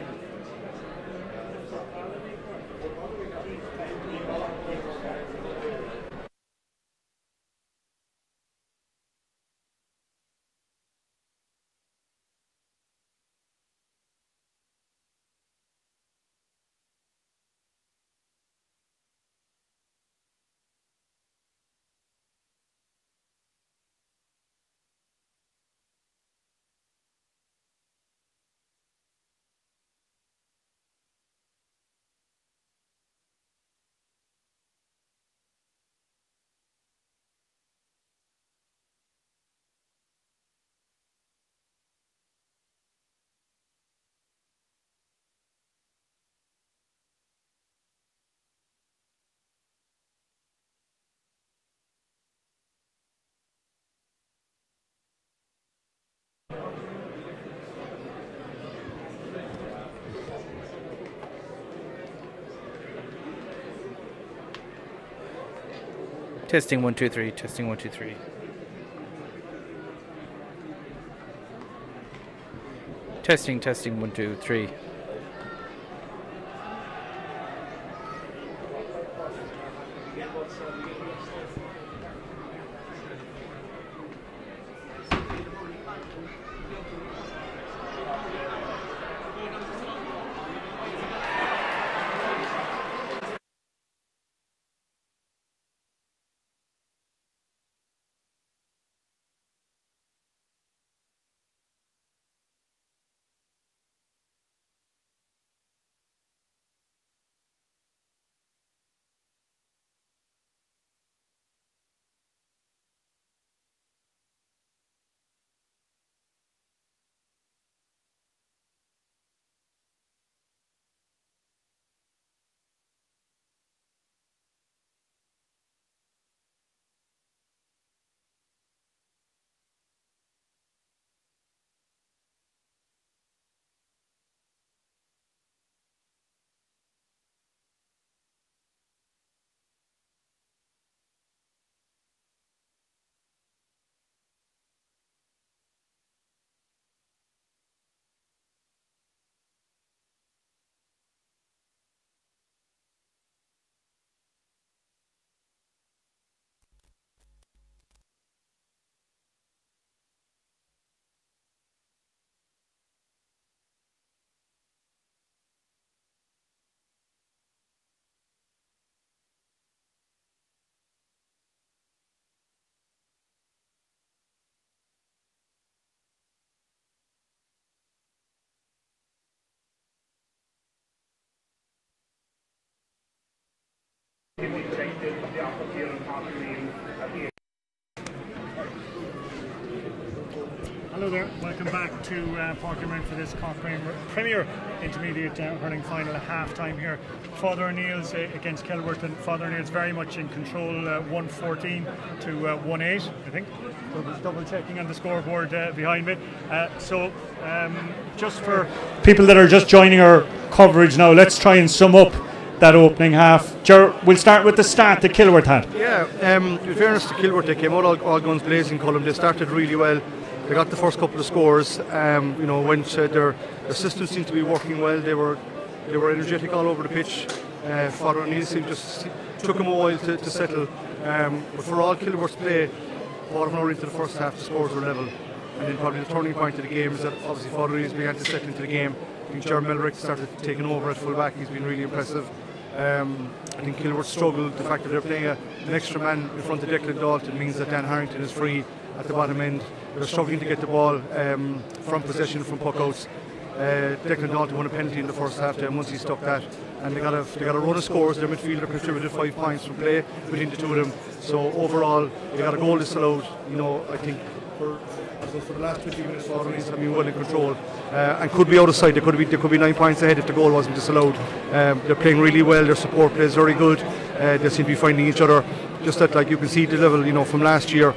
Testing 1 2 3. Testing 1 2 3. Testing 1 2 3. Hello there, welcome back to Pairc for this Cork Premier Intermediate Hurling Final at half-time here. Father O'Neill's against Kilworth, and Father O'Neill's very much in control, 114 to 1-8, I think. Double checking on the scoreboard behind me. Just for people that are just joining our coverage now, let's try and sum up that opening half. We'll start with the start that Kilworth had. Yeah, in fairness to Kilworth, they came out all guns blazing, Colm. They started really well. They got the first couple of scores. Their system seemed to be working well. They were energetic all over the pitch. Father O'Neill just took them a while to settle. But for all Kilworth's play, about an hour into the first half, the scores were level. And then probably the turning point of the game is that obviously Father O'Neill began to settle into the game. I think Jeremy Melrick started taking over at full back. He's been really impressive. I think Kilworth struggled. The fact that they're playing an extra man in front of Declan Dalton means that Dan Harrington is free at the bottom end. They're struggling to get the ball from possession from puck outs. Declan Dalton won a penalty in the first half time once he stuck that, and they got a run of scores. Their midfielder contributed 5 points from play between the two of them. So overall, they got a goal disallowed. I think for the last 20 minutes, Father O'Neill's have been well in control and could be out of sight. They could be 9 points ahead if the goal wasn't disallowed. They're playing really well. Their support play is very good. They seem to be finding each other. Just that, like you can see the level, from last year.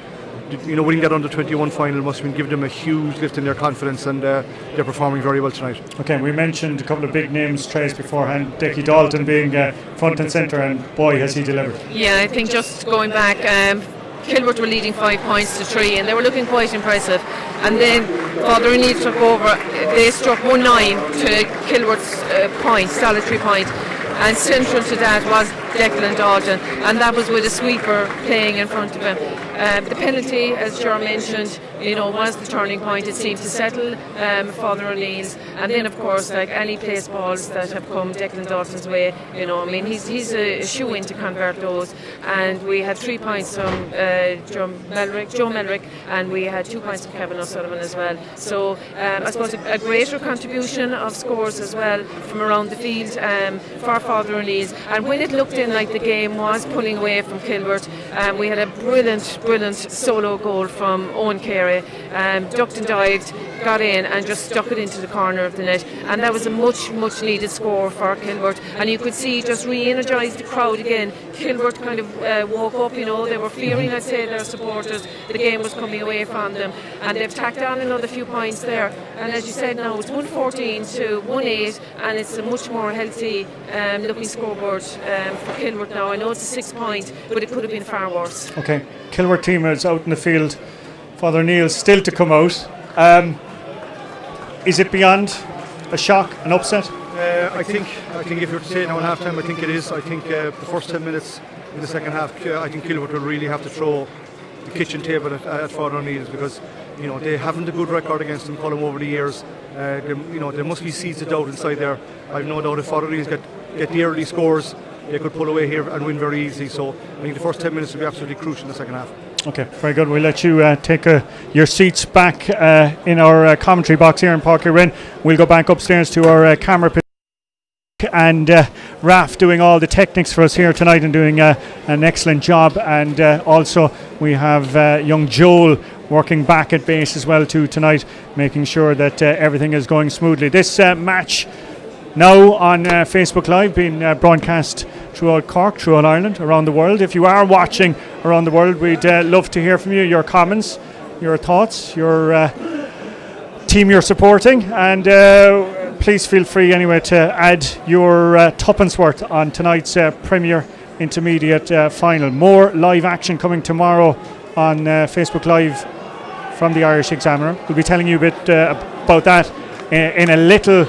Winning that under 21 final must have been giving them a huge lift in their confidence, and they're performing very well tonight. Okay, we mentioned a couple of big names, Trace, beforehand. Decky Dalton being front and centre, and boy, has he delivered. Yeah, I think just going back, Kilworth were leading 5 points to 3, and they were looking quite impressive. And then Father O'Neill took over. They struck 1-9 to Kilworth's point, solitary point. And central to that was Declan Dalton, and that was with a sweeper playing in front of him. The penalty, as Jerome mentioned, was the turning point. It seemed to settle Father O'Neill's, and then of course, like any place balls that have come Declan Dalton's way, he's a shoe-in to convert those. And we had 3 points from Joe Melrick, and we had 2 points from Kevin O'Sullivan as well. So I suppose a greater contribution of scores as well from around the field for Father O'Neill's. And when it looked in like the game was pulling away from Kilworth, we had a brilliant solo goal from Owen Carey. Ducked and dived, got in and just stuck it into the corner of the net, and that was a much needed score for Kilworth. And you could see just re-energised the crowd again. Kilworth kind of woke up, they were fearing, I'd say, their supporters. The game was coming away from them, and they've tacked on another few points there. And as you said, now it's 114 to 1-8, and it's a much more healthy looking scoreboard for Kilworth now. I know it's a 6 point, but it could have been far worse. Okay, Kilworth team is out in the field. Father O'Neill still to come out. Is it beyond a shock, an upset? I think if you were to say it now in half time, I think it is. I think the first 10 minutes in the second half, I think Kilworth will really have to throw the kitchen table at Father O'Neill's, because they haven't a good record against them, Colm, over the years. There must be seeds of doubt inside there. I've no doubt if Father O'Neill's get the early scores, they could pull away here and win very easily. So I think the first 10 minutes will be absolutely crucial in the second half. Okay, very good. We'll let you take your seats back in our commentary box here in Pairc Rinn. We'll go back upstairs to our camera pit, and Raf doing all the techniques for us here tonight and doing an excellent job. And also we have young Joel working back at base as well too tonight, making sure that everything is going smoothly. This match now on Facebook Live, being broadcast throughout Cork, throughout Ireland, around the world. If you are watching around the world, we'd love to hear from you, your comments, your thoughts, your team you're supporting, and please feel free anyway to add your tuppence worth on tonight's Premier Intermediate Final. More live action coming tomorrow on Facebook Live from the Irish Examiner. We'll be telling you a bit about that in a little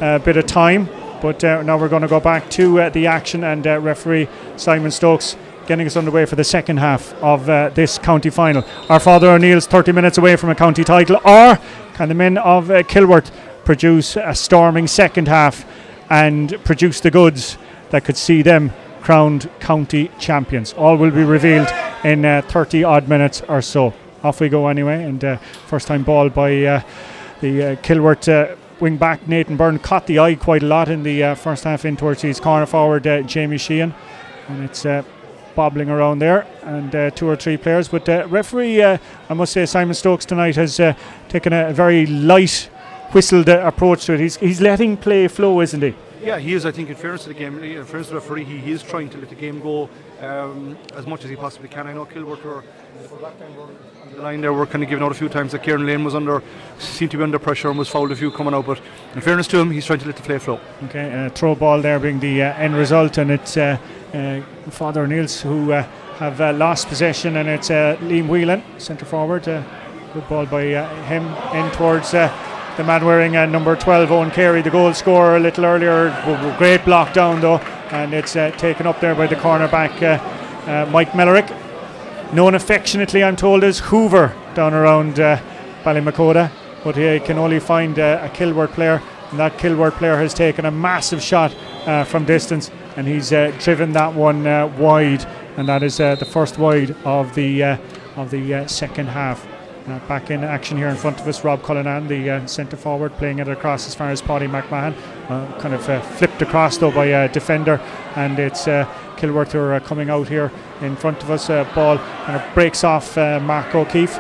bit of time, but now we're going to go back to the action, and referee Simon Stokes getting us underway for the second half of this county final. Are Father O'Neill's 30 minutes away from a county title, or can the men of Kilworth produce a storming second half and produce the goods that could see them crowned county champions? All will be revealed in 30 odd minutes or so. Off we go anyway, and first time ball by the Kilworth wing back Nathan Byrne. Caught the eye quite a lot in the first half in towards his corner forward Jamie Sheehan. and it's bobbling around there, and 2 or 3 players. But referee, I must say, Simon Stokes tonight has taken a very light, whistled approach to it. He's letting play flow, isn't he? Yeah, he is. I think in fairness to the game, in fairness to the referee, he is trying to let the game go as much as he possibly can. I know Kilworth were on the line there, were kind of given out a few times that Kieran Lane seemed to be under pressure and was fouled a few coming out, but in fairness to him, he's trying to let the play flow. Okay, throw ball there being the end result, and it's Father O'Neill's who have lost possession, and it's Liam Whelan, centre forward. Good ball by him in towards the man wearing number 12, Owen Carey, the goal scorer a little earlier. Great block down though, and it's taken up there by the cornerback Mike Mellerick, known affectionately, I'm told, as Hoover down around Ballymacoda, but he can only find a Kilworth player, and that Kilworth player has taken a massive shot from distance, and he's driven that one wide, and that is the first wide of the second half. Back in action here in front of us, Rob Cullinan, the centre forward, playing it across as far as Paddy McMahon, kind of flipped across though by a defender, and it's Kilworth who are coming out here in front of us. Ball kind of breaks off Mark O'Keefe,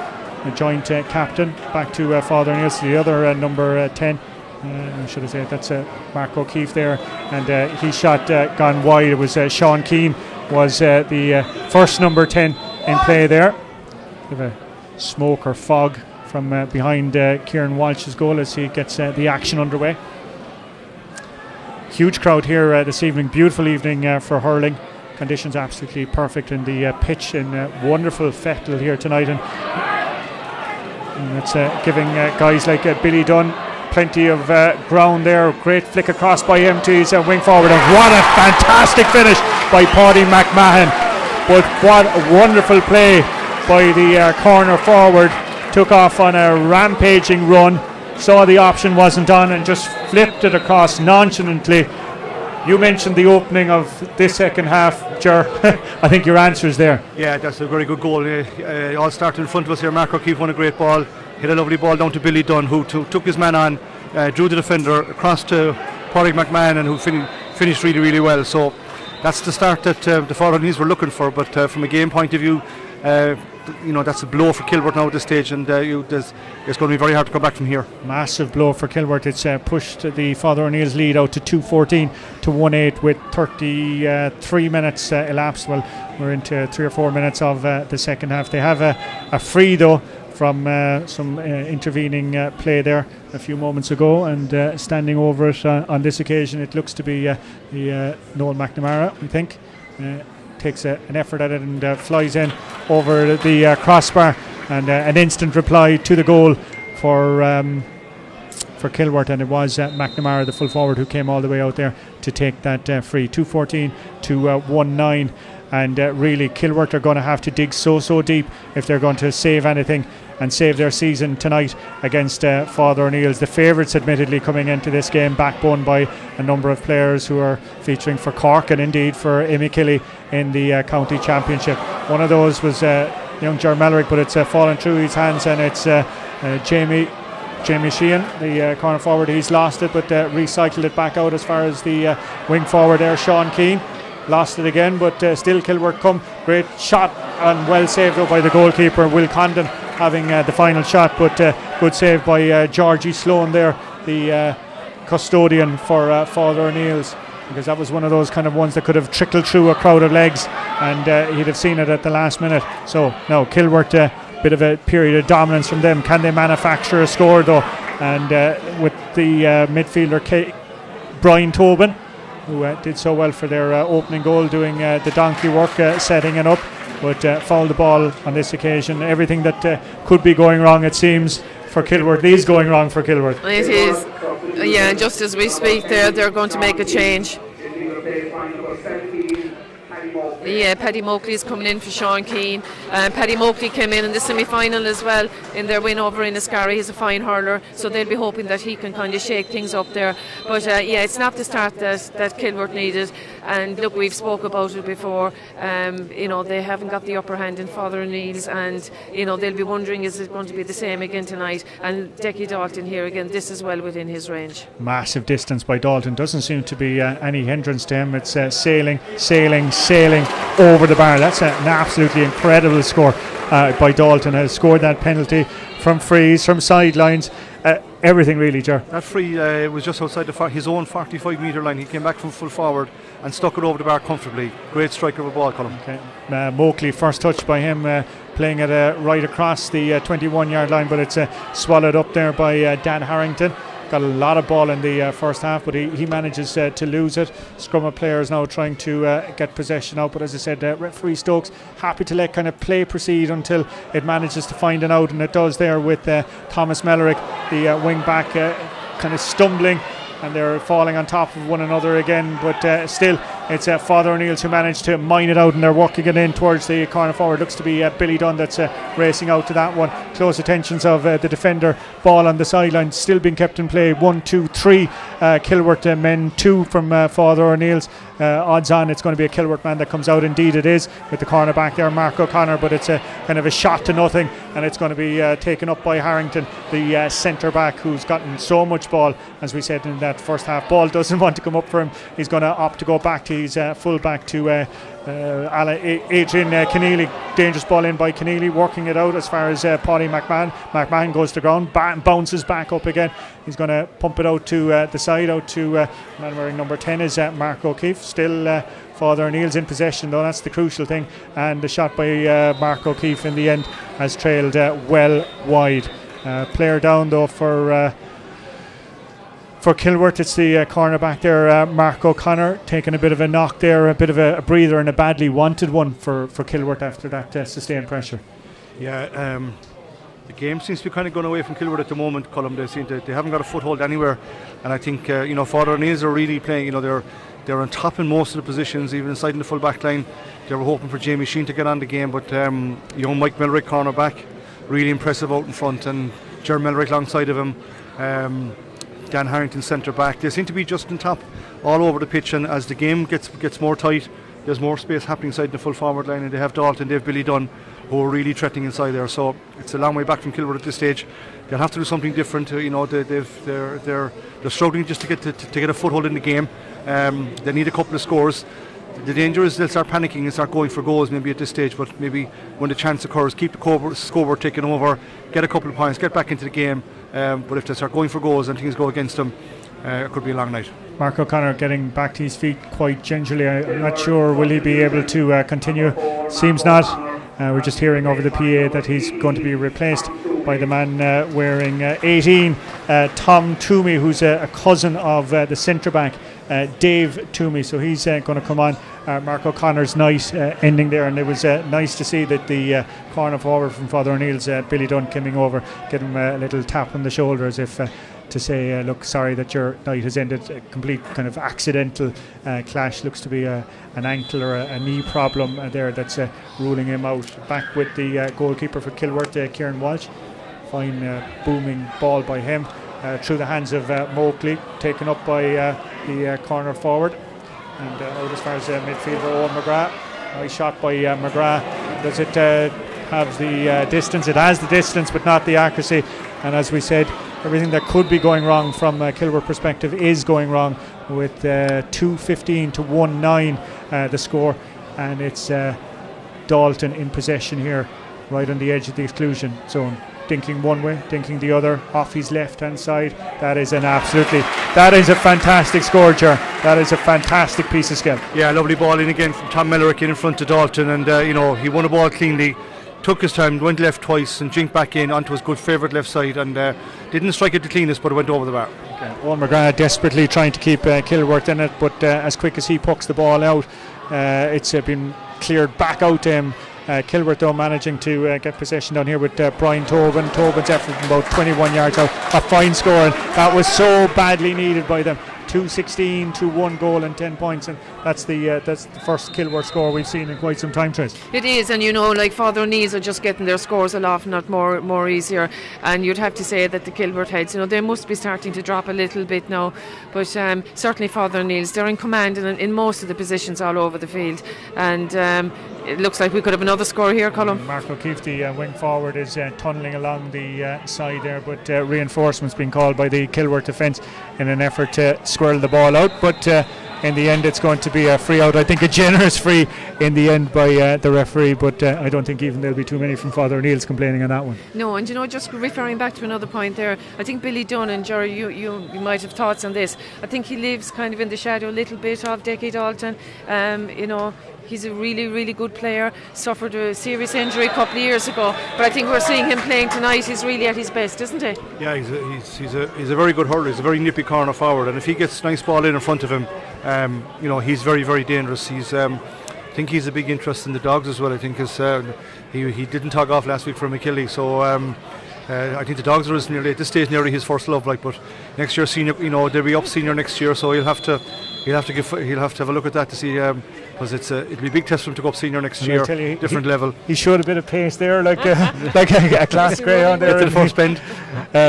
the joint captain, back to Father O'Neill, the other number 10. Should I say that's Mark O'Keefe there, and he shot gone wide. It was Sean Keane was the first number 10 in play there. Smoke or fog from behind Kieran Walsh's goal as he gets the action underway. Huge crowd here this evening, beautiful evening for hurling. Conditions absolutely perfect in the pitch, in wonderful fettle here tonight, and it's giving guys like Billy Dunn plenty of ground there. Great flick across by him to his wing forward, and what a fantastic finish by Paddy McMahon. But what a wonderful play by the corner forward. Took off on a rampaging run, saw the option wasn't on, and just flipped it across nonchalantly. You mentioned the opening of this second half, Ger. I think your answer is there. Yeah, that's a very good goal. All started in front of us here. Mark O'Keefe won a great ball, hit a lovely ball down to Billy Dunn, who took his man on, drew the defender across to Pairc McMahon, and who finished really, really well. So that's the start that the Father O'Neills were looking for, but from a game point of view, that's a blow for Kilworth now at this stage, and it's going to be very hard to come back from here. Massive blow for Kilworth. It's pushed the Father O'Neill's lead out to 2-14 to 1-8 with 33 minutes elapsed. Well, we're into 3 or 4 minutes of the second half. They have a free though from some intervening play there a few moments ago, and standing over it on this occasion, it looks to be the Noel McNamara, we think. Takes an effort at it and flies in over the crossbar, and an instant reply to the goal for Kilworth, and it was McNamara, the full forward, who came all the way out there to take that free. 2-14 to 1-9, and really Kilworth are going to have to dig so deep if they're going to save anything and save their season tonight against Father O'Neill's, the favourites admittedly coming into this game, backbone by a number of players who are featuring for Cork and indeed for Imikilly in the county championship. One of those was young Ger Mellerick, but it's fallen through his hands, and it's Jamie Sheehan, the corner forward. He's lost it, but recycled it back out as far as the wing forward there, Sean Keane. Lost it again, but still Kilworth come. Great shot and well saved up by the goalkeeper, Will Condon, having the final shot, but good save by Georgie Sloan there, the custodian for Father O'Neill's, because that was one of those kind of ones that could have trickled through a crowd of legs, and he'd have seen it at the last minute. So now Kilworth, bit of a period of dominance from them. Can they manufacture a score though? And with the midfielder Brian Tobin, who did so well for their opening goal, doing the donkey work, setting it up, but fouled the ball on this occasion. Everything that could be going wrong, it seems, for Kilworth is going wrong for Kilworth. It is, yeah, just as we speak they're going to make a change. Yeah, Paddy Moakley is coming in for Sean Keane. Paddy Moakley came in the semi-final as well in their win over Inniscarry. He's a fine hurler, so they'll be hoping that he can kind of shake things up there. But yeah, it's not the start that Kilworth needed. And look, we've spoke about it before. They haven't got the upper hand in Father O'Neill's, and they'll be wondering, is it going to be the same again tonight? And Decky Dalton here again, this is well within his range. Massive distance by Dalton. Doesn't seem to be any hindrance to him. It's sailing over the bar. That's an absolutely incredible score by Dalton. Has scored that penalty from frees, from sidelines. Everything really, Ger. That free was just outside his own 45 metre line. He came back from full forward and stuck it over the bar comfortably. Great strike of a ball, Colin. Okay. Moakley, first touch by him, playing it right across the 21-yard line, but it's swallowed up there by Dan Harrington. Got a lot of ball in the first half, but he manages to lose it. Scrum of players now trying to get possession out, but as I said, referee Stokes happy to let kind of play proceed until it manages to find an out, and it does there with Thomas Mellerick, the wing back, kind of stumbling, and they're falling on top of one another again, but still it's Father O'Neill's who managed to mine it out, and they're working it in towards the corner forward. Looks to be Billy Dunn that's racing out to that one. Close attentions of the defender. Ball on the sideline, still being kept in play. 1, 2, 3 Kilworth men, 2 from Father O'Neill's. Odds on it's going to be a Kilworth man that comes out. Indeed it is, with the corner back there, Mark O'Connor, but it's a kind of a shot to nothing, and it's going to be taken up by Harrington, the centre back, who's gotten so much ball, as we said in that first half. Ball doesn't want to come up for him. He's going to opt to go back to his full back to Adrian Keneally. Dangerous ball in by Keneally, working it out as far as Paddy McMahon. McMahon goes to ground, bounces back up again. He's going to pump it out to the side, out to man wearing number 10 is Mark O'Keefe. Still Father O'Neill's in possession though, that's the crucial thing, and the shot by Mark O'Keefe in the end has trailed well wide. Player down though for Kilworth. It's the cornerback there, Mark O'Connor, taking a bit of a knock there, a bit of a breather, and a badly wanted one for Kilworth after that sustained pressure. Yeah, the game seems to be kind of going away from Kilworth at the moment, Colm. They haven't got a foothold anywhere, and I think Father O'Neill's are really playing. They're on top in most of the positions, even inside in the full back line. They were hoping for Jamie Sheen to get on the game, but Mike Mellerick, cornerback, really impressive out in front, and Jeremy Mellerick alongside of him. Dan Harrington centre back. They seem to be just on top all over the pitch, and as the game gets more tight, there's more space happening inside the full forward line, and they have Dalton, they have Billy Dunn, who are really threatening inside there. So it's a long way back from Kilworth at this stage. They'll have to do something different. They're struggling just to get a foothold in the game. They need a couple of scores. The danger is they'll start panicking and start going for goals maybe at this stage, but maybe when the chance occurs, keep the scoreboard ticking over, get a couple of points, get back into the game. But if they start going for goals and things go against them, it could be a long night. Mark O'Connor getting back to his feet quite gingerly. I'm not sure will he be able to continue. Seems not. We're just hearing over the PA that he's going to be replaced by the man wearing 18, Tom Toomey, who's a cousin of the centre back Dave Toomey. So he's going to come on. Mark O'Connor's night ending there, and it was nice to see that the corner forward from Father O'Neill's Billy Dunn coming over, get him a little tap on the shoulder as if to say, look, sorry that your night has ended. A complete kind of accidental clash. Looks to be an ankle or a knee problem there that's ruling him out. Back with the goalkeeper for Kilworth, Kieran Walsh. Fine booming ball by him through the hands of Moakley, taken up by the corner forward, and out as far as midfielder Owen McGrath. Nice shot by McGrath. Does it have the distance? It has the distance, but not the accuracy. And as we said, everything that could be going wrong from a Kilworth perspective is going wrong, with 2-15 to 1-9 the score, and it's Dalton in possession here, right on the edge of the exclusion zone. Dinking one way, dinking the other, off his left hand side. That is a fantastic score, Ger. That is a fantastic piece of skill. Yeah, lovely ball in again from Tom Mellerick in front of Dalton, and he won the ball cleanly, took his time, went left twice and jinked back in onto his good favourite left side, and didn't strike it the cleanest, but it went over the bar. Owen McGrath desperately trying to keep Kilworth in it, but as quick as he pucks the ball out, it's been cleared back out to him. Kilworth though managing to get possession down here with Brian Tobin. Tobin's effort from about 21 yards out, a fine score, and that was so badly needed by them 2-16 to 1 goal and 10 points, and that's the first Kilworth score we've seen in quite some time, Trace. It is, and like Father O'Neill's are just getting their scores a lot, not more easier, and you'd have to say that the Kilworth heads, they must be starting to drop a little bit now, but certainly Father O'Neill's, they're in command in most of the positions all over the field, and it looks like we could have another score here, Colin. Mark O'Keefe, the wing forward, is tunnelling along the side there, but reinforcements being called by the Kilworth defence in an effort to squirrel the ball out, but in the end it's going to be a free out. I think a generous free in the end by the referee, but I don't think even there'll be too many from Father O'Neill's complaining on that one. No, and just referring back to another point there, I think Billy Dunn, and Jerry, you might have thoughts on this. I think he lives kind of in the shadow a little bit of Decky Dalton. He's a really, really good player, suffered a serious injury a couple of years ago, but I think we're seeing him playing tonight. He's really at his best, isn't he? Yeah, he's a very good hurler. He's a very nippy corner forward, and if he gets nice ball in front of him, he's very, very dangerous. I think he's a big interest in the Dogs as well. I think he didn't tug off last week from Achilles, so I think the Dogs are at this stage nearly his first love. But next year, senior, they'll be up senior next year, so he'll have to have a look at that to see, because it'll be a big test for him to go up senior next year, different level. He showed a bit of pace there, like a class greyhound there at the first bend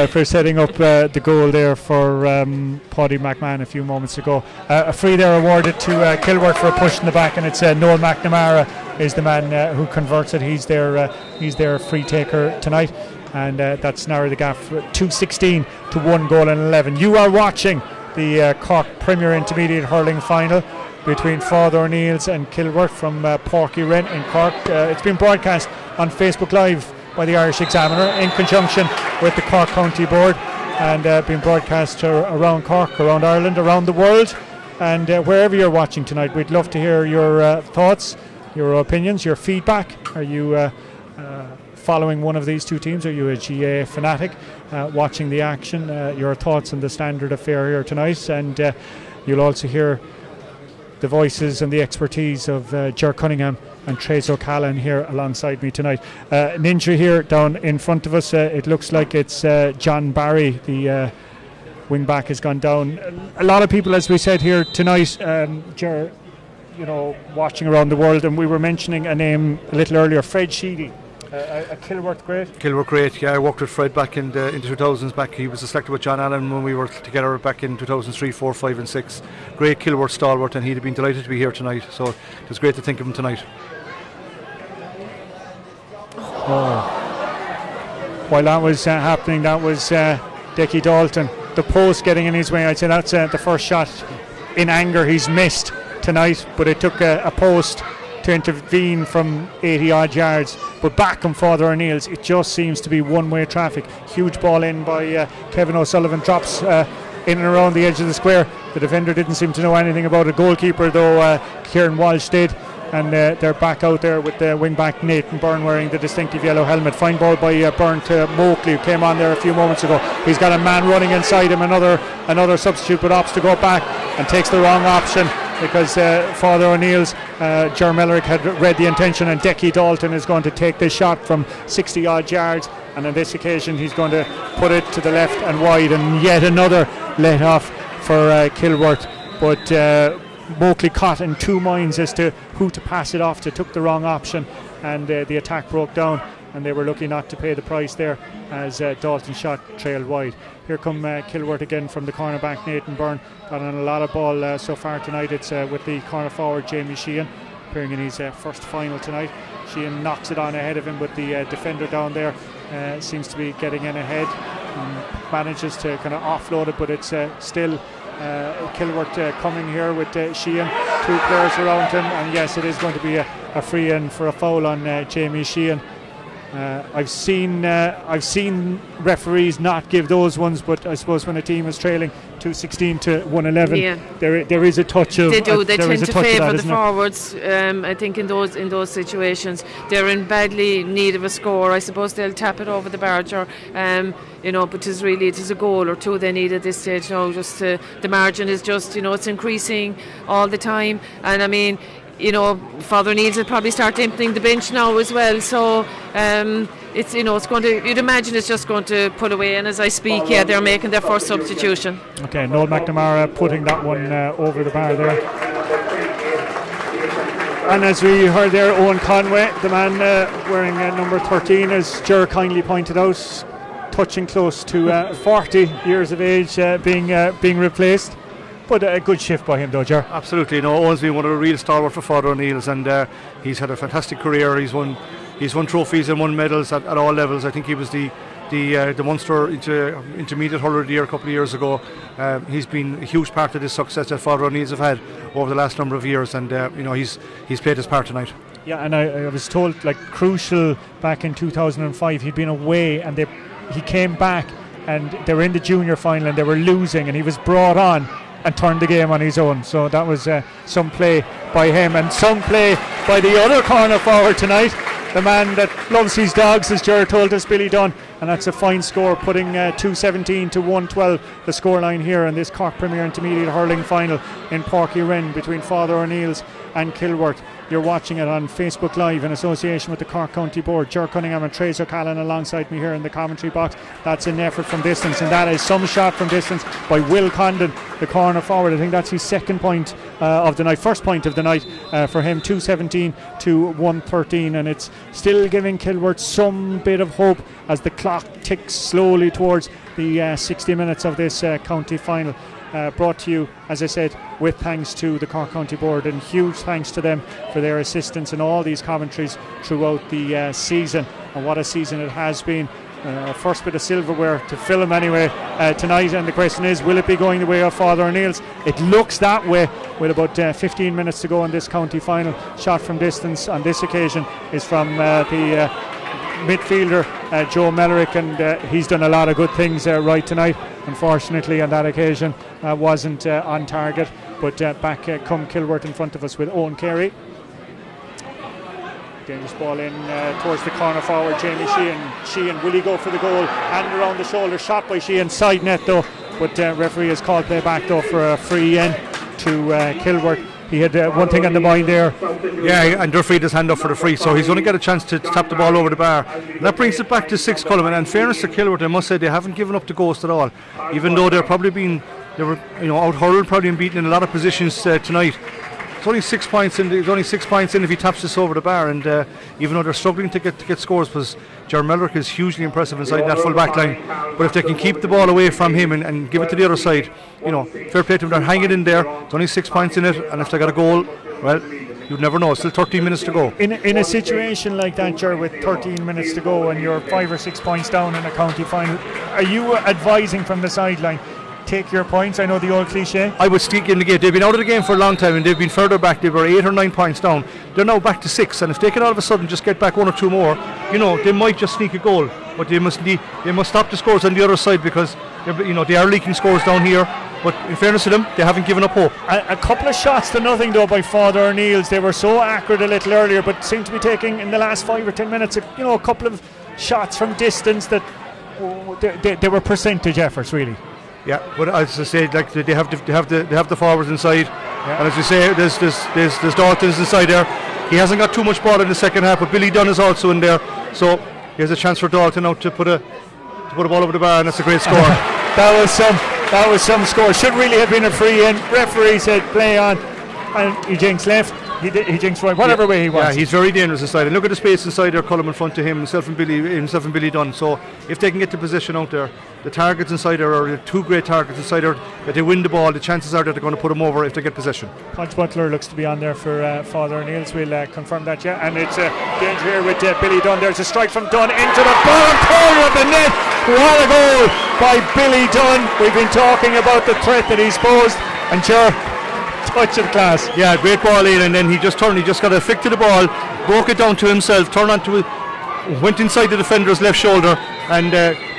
for setting up the goal there for Paddy McMahon a few moments ago. A free there awarded to Kilworth for a push in the back, and it's Noel McNamara is the man who converts it. He's their free taker tonight, and that's narrowed the gap 2-16 to 1 goal and 11. You are watching the Cork Premier Intermediate Hurling Final between Father O'Neill's and Kilworth from Pairc Rinn in Cork. It's been broadcast on Facebook Live by the Irish Examiner in conjunction with the Cork County Board, and been broadcast around Cork, around Ireland, around the world, and wherever you're watching tonight, we'd love to hear your thoughts, your opinions, your feedback. Are you following one of these two teams? Are you a GA fanatic watching the action? Your thoughts on the standard affair here tonight, and you'll also hear the voices and the expertise of Ger Cunningham and Trace O'Callaghan here alongside me tonight. An injury here down in front of us. It looks like it's John Barry, the wing back, has gone down. A lot of people, as we said here tonight, Ger, watching around the world, and we were mentioning a name a little earlier, Fred Sheedy. A Kilworth great. Kilworth great, yeah. I worked with Fred back in the 2000s. Back, he was selected with John Allen when we were together back in 2003, 4, 5 and 6. Great Kilworth stalwart, and he'd have been delighted to be here tonight, so it was great to think of him tonight. While that was happening, that was Decky Dalton, the post getting in his way. I'd say that's the first shot in anger he's missed tonight, but it took a post to intervene from 80 odd yards, but back on Father O'Neill's, it just seems to be one-way traffic. Huge ball in by Kevin O'Sullivan, drops in and around the edge of the square. The defender didn't seem to know anything about it. Goalkeeper though, Kieran Walsh did, and they're back out there with the wing back Nathan Byrne wearing the distinctive yellow helmet. Fine ball by Byrne to Moakley, who came on there a few moments ago. He's got a man running inside him, another substitute, but opts to go back and takes the wrong option, because Father O'Neill's Ger Mellerick had read the intention, and Decky Dalton is going to take this shot from 60 odd yards, and on this occasion he's going to put it to the left and wide, and yet another let off for Kilworth, but Moakley caught in two minds as to who to pass it off to, took the wrong option, and the attack broke down, and they were lucky not to pay the price there as Dalton's shot trailed wide. Here come Kilworth again from the cornerback Nathan Byrne. Got on a lot of ball so far tonight. It's with the corner forward Jamie Sheehan, appearing in his first final tonight. Sheehan knocks it on ahead of him, but the defender down there seems to be getting in ahead and manages to kind of offload it, but it's still Kilworth coming here with Sheehan, two players around him, and yes, it is going to be a free in for a foul on Jamie Sheehan. I've seen referees not give those ones, but I suppose when a team is trailing 2-16 to 1-11, there is a touch of. They do. They tend to favour the forwards. I think in those situations, they're in badly need of a score. I suppose they'll tap it over the barge, or but it is a goal or two they need at this stage now. Just the margin is just it's increasing all the time, and I mean, Father O'Neill's will probably start emptying the bench now as well. So it's it's going to. You'd imagine it's just going to pull away. And as I speak, they're making their first substitution. Okay, Noel McNamara putting that one over the bar there. And as we heard there, Owen Conway, the man wearing number 13, as Ger kindly pointed out, touching close to 40 years of age, being replaced. But a good shift by him though, Ger. Absolutely. Owen's been one of the real stalwart for Father O'Neill's, and he's had a fantastic career. He's won trophies and won medals at all levels. I think he was the Munster intermediate hurler of the year a couple of years ago. He's been a huge part of this success that Father O'Neill's have had over the last number of years, and he's played his part tonight. Yeah, and I was told, crucial back in 2005, he'd been away and he came back and they were in the junior final and they were losing, and he was brought on and turned the game on his own. So that was some play by him, and some play by the other corner forward tonight, the man that loves his dogs, as Ger told us, Billy Dunn. And that's a fine score, putting 217 to 112 the scoreline here in this Cork Premier Intermediate Hurling Final in Pairc Rinn between Father O'Neill's and Kilworth. You're watching it on Facebook Live in association with the Cork County Board. Ger Cunningham and Tracer Callan alongside me here in the commentary box. That's an effort from distance, and that is some shot from distance by Will Condon, the corner forward. I think that's his second point of the night, first point of the night for him, 217 to 113, and it's still giving Kilworth some bit of hope as the clock ticks slowly towards the 60 minutes of this county final. Brought to you, as I said, with thanks to the Cork County Board, and huge thanks to them for their assistance in all these commentaries throughout the season. And what a season it has been. First bit of silverware to film anyway tonight, and the question is, will it be going the way of Father O'Neill's? It looks that way with about 15 minutes to go in this county final. Shot from distance on this occasion is from the midfielder Joe Mellerick, and he's done a lot of good things right tonight. Unfortunately on that occasion wasn't on target, but back come Kilworth in front of us with Owen Carey. Dangerous ball in towards the corner forward, Jamie Sheehan. Will he go for the goal? Hand around the shoulder, shot by Sheehan, side net though, but referee has called play back though for a free in to Kilworth. He had one thing on the mind there. Yeah, and referee his hand up for the free, so he's going to get a chance to tap the ball over the bar. And that brings it back to 6 Cullen, and in fairness to Kilworth, I must say they haven't given up the ghost at all, even though they were out hurled, probably and beaten in a lot of positions tonight. It's only 6 points in. There's only 6 points in if he taps this over the bar, and even though they're struggling to get scores, because Ger Mellerick is hugely impressive inside that full back line. But if they can keep the ball away from him and give it to the other side, fair play to them. They're hanging in there. There's only 6 points in it, and if they got a goal, well, you'd never know. Still 13 minutes to go. In a situation like that, Ger, with 13 minutes to go and you're 5 or 6 points down in a county final, are you advising from the sideline, take your points? I know the old cliche. I would stick in the game. They've been out of the game for a long time, and they've been further back. They were 8 or 9 points down. They're now back to 6, and if they can all of a sudden just get back 1 or 2 more, they might just sneak a goal. But they must stop the scores on the other side, because they are leaking scores down here. But in fairness to them, they haven't given up hope. A couple of shots to nothing though by Father O'Neill's. They were so accurate a little earlier, but seem to be taking in the last 5 or 10 minutes, a couple of shots from distance that they were percentage efforts really. Yeah, but as I say, they have the forwards inside, and as you say, there's Dalton's inside there. He hasn't got too much ball in the second half, but Billy Dunn is also in there, so here's a chance for Dalton now to put a ball over the bar, and that's a great score. That was some score. Should really have been a free in. Referee said play on, and he jinxed left. He jinxed right, whatever way he wants. Yeah, he's very dangerous inside. And look at the space inside there, Cullum in front of him, himself and Billy Dunn. So if they can get the position out there, the targets inside there are 2 great targets inside there. That they win the ball, the chances are that they're going to put them over if they get possession. Podge Butler looks to be on there for Father O'Neill's. We'll confirm that, yeah. And it's a danger here with Billy Dunn. There's a strike from Dunn into the bottom corner of the net. What a goal by Billy Dunn. We've been talking about the threat that he's posed, and sure, touch of class. Yeah, great ball in, and then he just got a flick to the ball, broke it down to himself, went inside the defender's left shoulder, and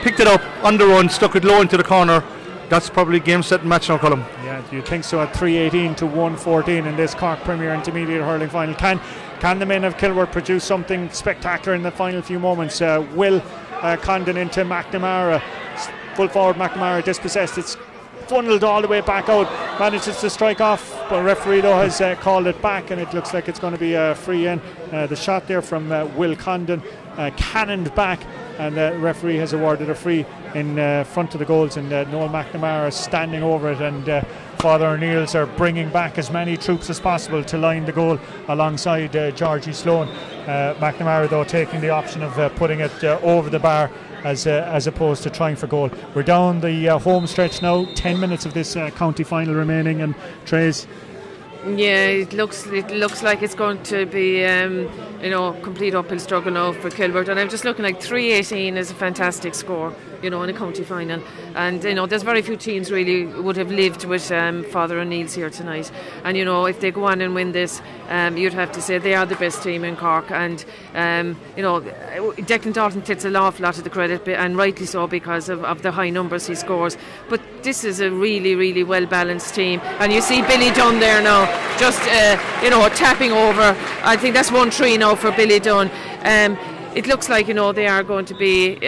picked it up on the run, stuck it low into the corner. That's probably game, set and match now, Colm. Yeah, do you think so? At 3:18 to 1:14 in this Cork Premier Intermediate Hurling Final, can the men of Kilworth produce something spectacular in the final few moments? Will Condon into McNamara, full forward McNamara dispossessed. It's funneled all the way back out, manages to strike off but referee though has called it back, and it looks like it's going to be a free in. The shot there from Will Condon cannoned back, and the referee has awarded a free in front of the goals, and Noel McNamara is standing over it, and Father O'Neill's are bringing back as many troops as possible to line the goal alongside Georgie Sloan. McNamara though taking the option of putting it over the bar as opposed to trying for goal. We're down the home stretch now, 10 minutes of this county final remaining, and Trace. Yeah, it looks like it's going to be complete uphill struggle now for Kilworth, and I'm just looking like 3-18 is a fantastic score, in a county final, and there's very few teams really would have lived with Father O'Neill's here tonight, and if they go on and win this, you'd have to say they are the best team in Cork, and Declan Dalton takes an awful lot of the credit, and rightly so, because of the high numbers he scores, but this is a really, really well balanced team, and you see Billy Dunn there now, just tapping over. I think that's 1-3 now for Billy Dunn. It looks like they are going to be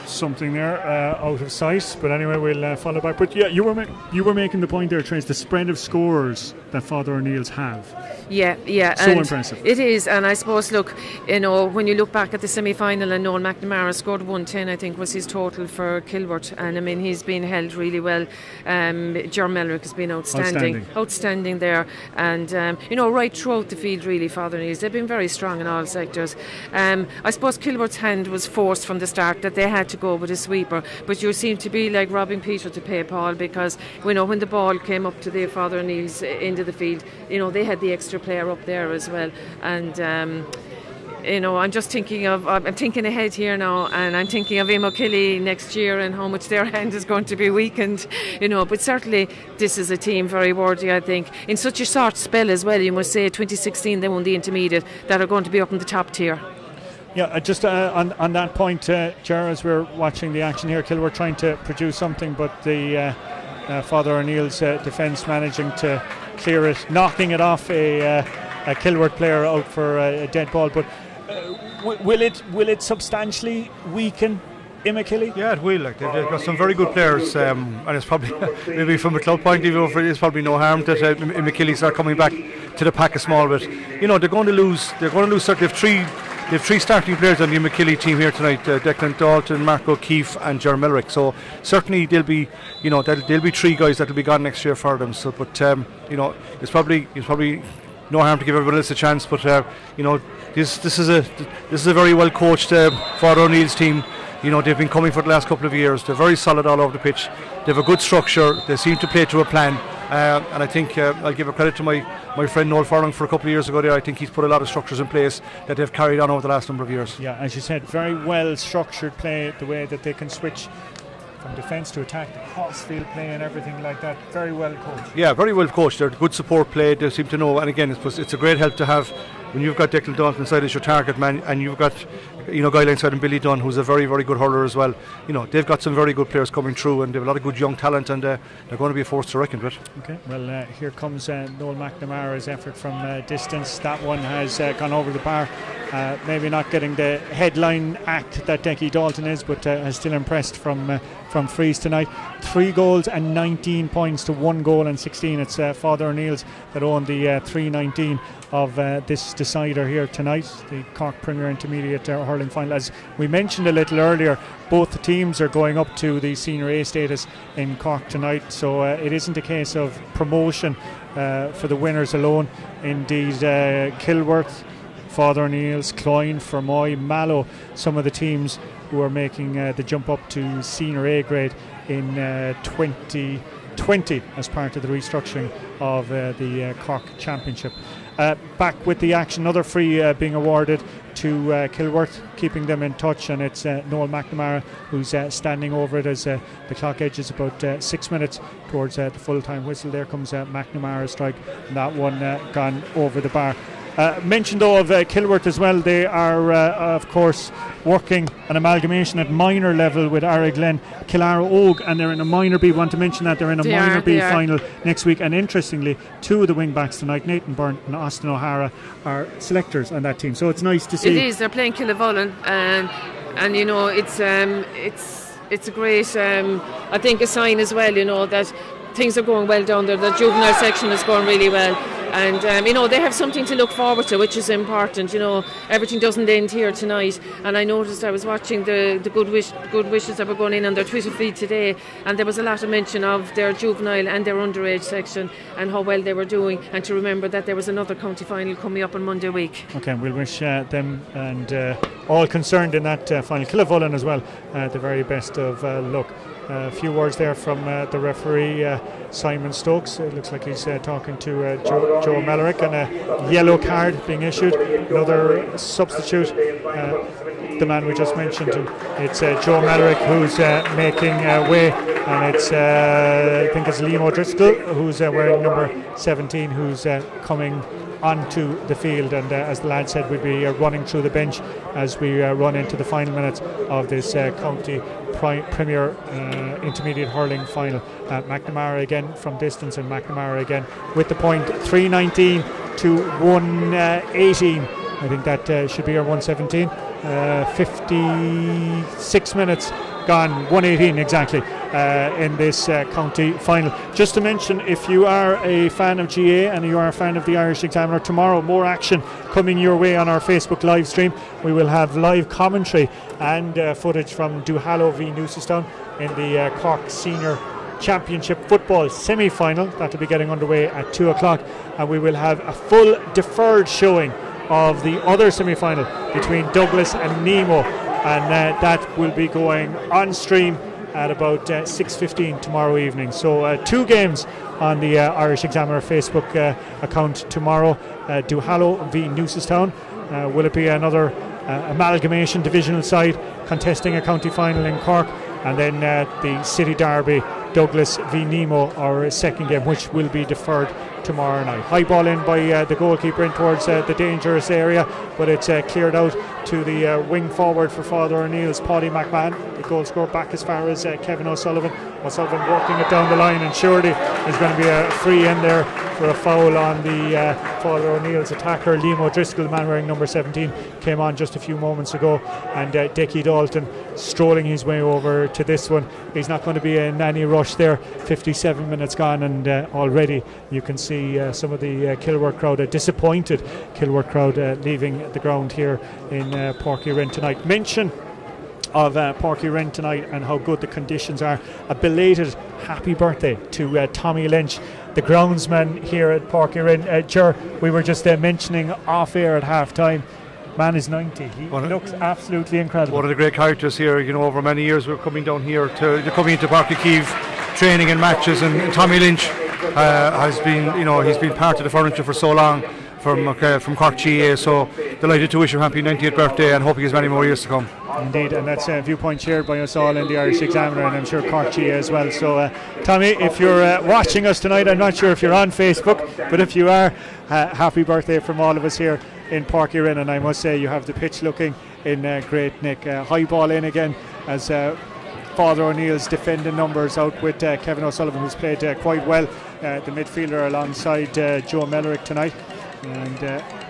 something there out of sight, but anyway we'll follow back. But yeah, you were making the point there, Trace, the spread of scores that Father O'Neill's have. Yeah, so impressive. It is, and I suppose, look, when you look back at the semi-final, and Noel McNamara scored 110, I think was his total for Kilworth, and I mean he's been held really well. John Melrick has been outstanding there, and right throughout the field, really, Father O'Neill's, they've been very strong in all sectors. I suppose Kilworth's hand was forced from the start that they had to go with a sweeper, but you seem to be like robbing Peter to pay Paul, because when the ball came up to the Father O'Neill's end of the field, they had the extra player up there as well, and I'm just thinking I'm thinking ahead here now, and I'm thinking of Emma Kelly next year and how much their hand is going to be weakened, but certainly this is a team very worthy, I think, in such a short spell as well. You must say 2016 they won the intermediate, that are going to be up in the top tier. Yeah, just on that point, Ger, as we're watching the action here, Kilworth trying to produce something, but the Father O'Neill's defence managing to clear it, knocking it off a Kilworth player out for a dead ball. But will it substantially weaken Immakilly? Yeah, it will. Like they've got some very good players, and it's probably maybe from a club point of view, it's probably no harm that Immakilly start coming back to the pack a small bit. They're going to lose. Certainly, they have three starting players on the Immakilly team here tonight: Declan Dalton, Mark O'Keefe, and Ger Melrick. So certainly there'll be three guys that'll be gone next year for them. So, but it's probably no harm to give everyone else a chance. But this is a very well coached Father O'Neill's team. They've been coming for the last couple of years. They're very solid all over the pitch. They have a good structure. They seem to play to a plan. And I think I'll give a credit to my friend Noel Furlong for a couple of years ago there. I think he's put a lot of structures in place that they've carried on over the last number of years. Yeah, as you said, very well structured play, the way that they can switch from defence to attack, the cross-field play and everything like that. Very well coached. Yeah, very well coached. They're good support play. They seem to know, and again, it's a great help to have when you've got Declan Dalton inside as your target man, and you've got guy inside and Billy Dunn, who's a very, very good hurler as well. They've got some very good players coming through, and they have a lot of good young talent, and they're going to be a force to reckon with. Okay, well, here comes Noel McNamara's effort from distance. That one has gone over the bar. Maybe not getting the headline act that Decky Dalton is, but has still impressed from frees tonight. 3 goals and 19 points to 1 goal and 16. It's Father O'Neill's that own the 3-19 of this decider here tonight, the Cork Premier Intermediate Hurling Final. As we mentioned a little earlier, both the teams are going up to the Senior A status in Cork tonight, so it isn't a case of promotion for the winners alone. Indeed, Kilworth, Father O'Neill's, Cloyne, Fermoy, Mallow, some of the teams who are making the jump up to Senior A grade in 2020 as part of the restructuring of the Cork Championship. Back with the action, another free being awarded to Kilworth, keeping them in touch, and it's Noel McNamara who's standing over it as the clock edges about 6 minutes towards the full-time whistle. There comes McNamara's strike, and that one gone over the bar. Mentioned though of Kilworth as well, they are of course working an amalgamation at minor level with Glen, Killara Ogue, and they're in a minor B. Want to mention that they're in a minor B final next week, and interestingly 2 of the wing backs tonight, Nathan Byrne and Austin O'Hara, are selectors on that team, so it's nice to see. It is, they're playing Killavullen, and it's a great, I think, a sign as well, you know, that things are going well down there. The juvenile section is going really well. And, you know, they have something to look forward to, which is important. You know, everything doesn't end here tonight. And I noticed, I was watching the good wishes that were going in on their Twitter feed today, and there was a lot of mention of their juvenile and their underage section and how well they were doing, and to remember that there was another county final coming up on Monday week. Okay, we'll wish them and all concerned in that final, Kilworth as well, the very best of luck. A few words there from the referee, Simon Stokes. It looks like he's talking to Joe Mellerick, and a yellow card being issued. Another substitute, the man we just mentioned. It's Joe Mellerick who's making way, and it's I think it's Liam O'Driscoll who's wearing number 17, who's coming onto the field. And as the lad said, we'll be running through the bench as we run into the final minutes of this county Premier Intermediate Hurling final. McNamara again from distance, and McNamara again with the point. 3:19 to 1:18. I think that should be our 1:17. 56 minutes gone, 1:18 exactly in this county final. Just to mention, if you are a fan of GA and you are a fan of the Irish Examiner, tomorrow more action coming your way on our Facebook live stream. We will have live commentary and footage from Duhallow v Newcestown in the Cork Senior Championship football semi-final. That will be getting underway at 2 o'clock, and we will have a full deferred showing of the other semi-final between Douglas and Nemo, and that will be going on stream at about 6:15 tomorrow evening. So 2 games on the Irish Examiner Facebook account tomorrow. Duhallow v Newcestown. Will it be another amalgamation divisional side contesting a county final in Cork? And then the City Derby, Douglas v Nemo, our second game, which will be deferred tomorrow night. High ball in by the goalkeeper in towards the dangerous area, but it's cleared out to the wing forward for Father O'Neill's Paddy McMahon. The goal scorer back as far as Kevin O'Sullivan. O'Sullivan working it down the line, and surely there's going to be a free in there for a foul on the Father O'Neill's attacker. Liam O'Driscoll, the man wearing number 17, came on just a few moments ago, and Dickie Dalton strolling his way over to this one. He's not going to be in any rush there. 57 minutes gone, and already you can see some of the Kilworth crowd, a disappointed Kilworth crowd leaving the ground here in Pairc Rinn tonight. Mention of Pairc Rinn tonight and how good the conditions are. A belated happy birthday to Tommy Lynch, the groundsman here at Pairc Rinn. Ger, we were just mentioning off air at half time, man is 90. He looks absolutely incredible. One of the great characters here. You know, over many years we're coming down here to coming into Pairc Keeve, training and matches, and Tommy Lynch has been, you know, he's been part of the furniture for so long from Cork GA. So delighted to wish him happy 90th birthday, and hope he has many more years to come. Indeed, and that's a viewpoint shared by us all in the Irish Examiner, and I'm sure Cork GA as well. So Tommy, if you're watching us tonight, I'm not sure if you're on Facebook, but if you are, happy birthday from all of us here in Pairc Rinn. And I must say, you have the pitch looking in great nick. High ball in again as Father O'Neill's defending numbers out with Kevin O'Sullivan, who's played quite well, the midfielder alongside Joe Mellerick tonight. And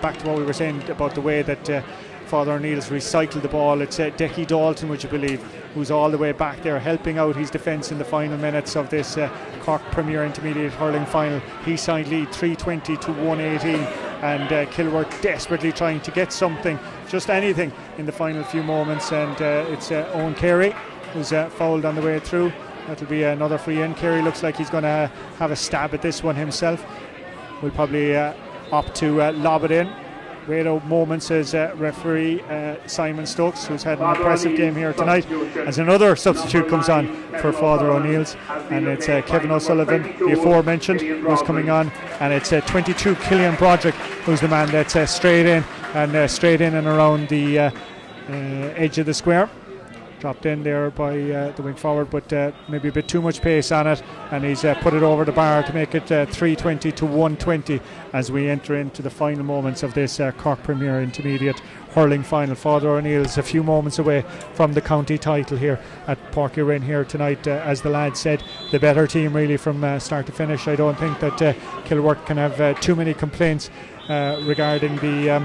back to what we were saying about the way that Father O'Neill's recycled the ball. It's Dickie Dalton, would you believe, who's all the way back there helping out his defence in the final minutes of this Cork Premier Intermediate Hurling final. He side lead 3:20 to 1:18, and Kilworth desperately trying to get something, just anything, in the final few moments. And it's Owen Carey who's fouled on the way through. That'll be another free in. Carey looks like he's going to have a stab at this one himself. We'll probably opt to lob it in. Wait a moment, says referee Simon Stokes, who's had an impressive game here tonight, as another substitute comes on for Father O'Neill's, and it's Kevin O'Sullivan, the aforementioned, who's coming on, and it's 22 Killian Broderick, who's the man that's straight in and around the edge of the square. Dropped in there by the wing forward, but maybe a bit too much pace on it, and he's put it over the bar to make it 3:20 to 1:20 as we enter into the final moments of this Cork Premier Intermediate Hurling final. Father O'Neill's a few moments away from the county title here at Pairc Rinn here tonight. As the lad said, the better team really from start to finish. I don't think that Kilworth can have too many complaints regarding the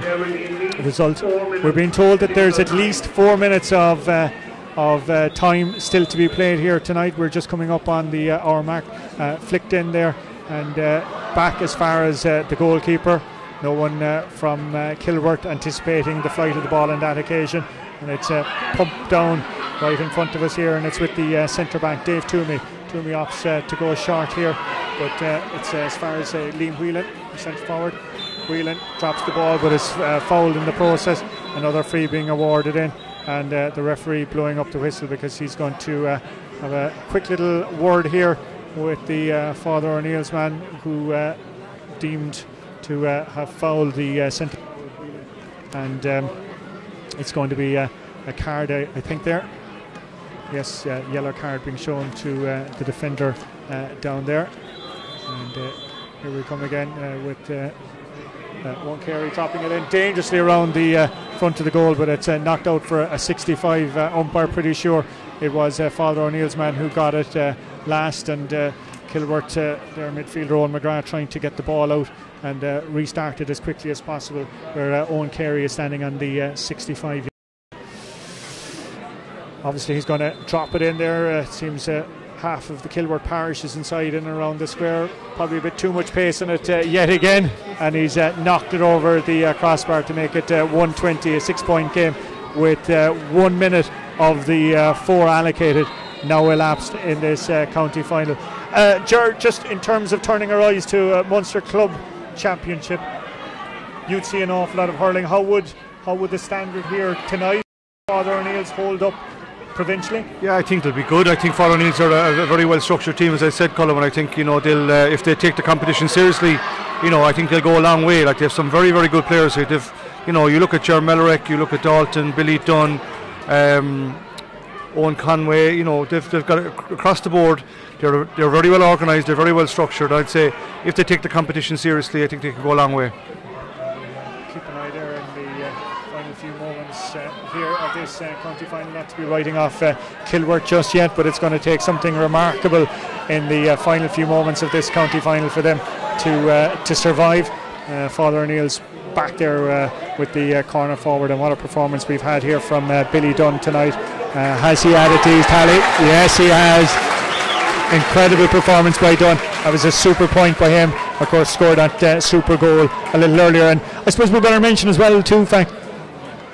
result. We're being told that there's at least 4 minutes of of time still to be played here tonight. We're just coming up on the hour mark. Flicked in there and back as far as the goalkeeper. No one from Kilworth anticipating the flight of the ball on that occasion, and it's pumped down right in front of us here, and it's with the centre back Dave Toomey opts to go short here, but it's as far as Liam Whelan, centre forward. Whelan drops the ball but is fouled in the process. Another free being awarded in, and the referee blowing up the whistle because he's going to have a quick little word here with the Father O'Neill's man, who deemed to have fouled the centre, and it's going to be a card, I think there. Yes, yellow card being shown to the defender down there, and here we come again with One Carey dropping it in dangerously around the front of the goal, but it's knocked out for a 65. Umpire pretty sure it was Father O'Neill's man who got it last, and Kilworth, their midfielder Owen McGrath, trying to get the ball out and restart it as quickly as possible, where Owen Carey is standing on the 65. Obviously he's going to drop it in there. It seems half of the Kilworth parish is inside and around the square. Probably a bit too much pace on it yet again, and he's knocked it over the crossbar to make it 120, a 6-point game, with 1 minute of the 4 allocated now elapsed in this county final. Ger, just in terms of turning our eyes to Munster Club Championship, you'd see an awful lot of hurling. How would the standard here tonight, Father O'Neill's, hold up provincially? Yeah, I think they'll be good. I think Father O'Neill's are a very well structured team, as I said, Colin, and I think they'll if they take the competition seriously, I think they'll go a long way. Like, they have some very, very good players here. They've, you look at Ger Mellerek, you look at Dalton, Billy Dunn, Owen Conway. They've got across the board. They're very well organised. They're very well structured. I'd say if they take the competition seriously, I think they can go a long way. Keep an eye there in the final few moments here of this county final. Not to be writing off Kilworth just yet, but it's going to take something remarkable in the final few moments of this county final for them to survive. Father O'Neill's back there with the corner forward, and what a performance we've had here from Billy Dunn tonight. Has he added to his tally? Yes, he has. Incredible performance by Dunn. That was a super point by him. Of course, scored that super goal a little earlier, and I suppose we better mention as well too, fact,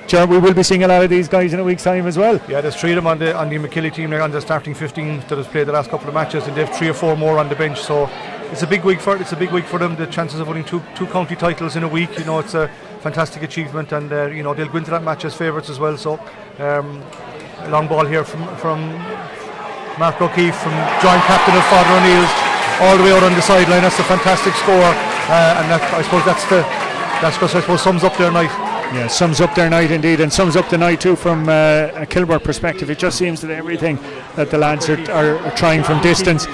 Ger, we will be seeing a lot of these guys in a week's time as well. Yeah, there's 3 of them on the McKillie team. They're on the starting 15 that has played the last couple of matches, and they have 3 or 4 more on the bench. So it's a big week for them. The chances of winning two county titles in a week, it's a fantastic achievement, and they'll go into that match as favourites as well. So a long ball here from Mark O'Keefe, from joint captain of Father O'Neill's, all the way out on the sideline. That's a fantastic score, and I suppose sums up their night. Yeah, sums up their night indeed, and sums up the night too from a Kilworth perspective. It just seems that everything that the lads are trying from distance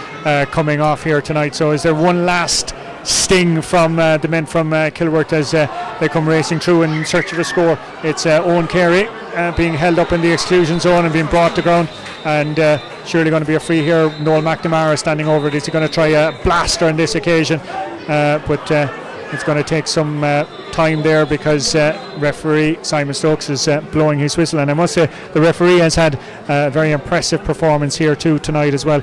coming off here tonight. So is there one last sting from the men from Kilworth as they come racing through in search of a score? It's Owen Carey being held up in the exclusion zone and being brought to ground, and surely going to be a free here. Noel McNamara standing over it. He's going to try a blaster on this occasion, but it's going to take some time there because referee Simon Stokes is blowing his whistle, and I must say the referee has had a very impressive performance here too tonight as well,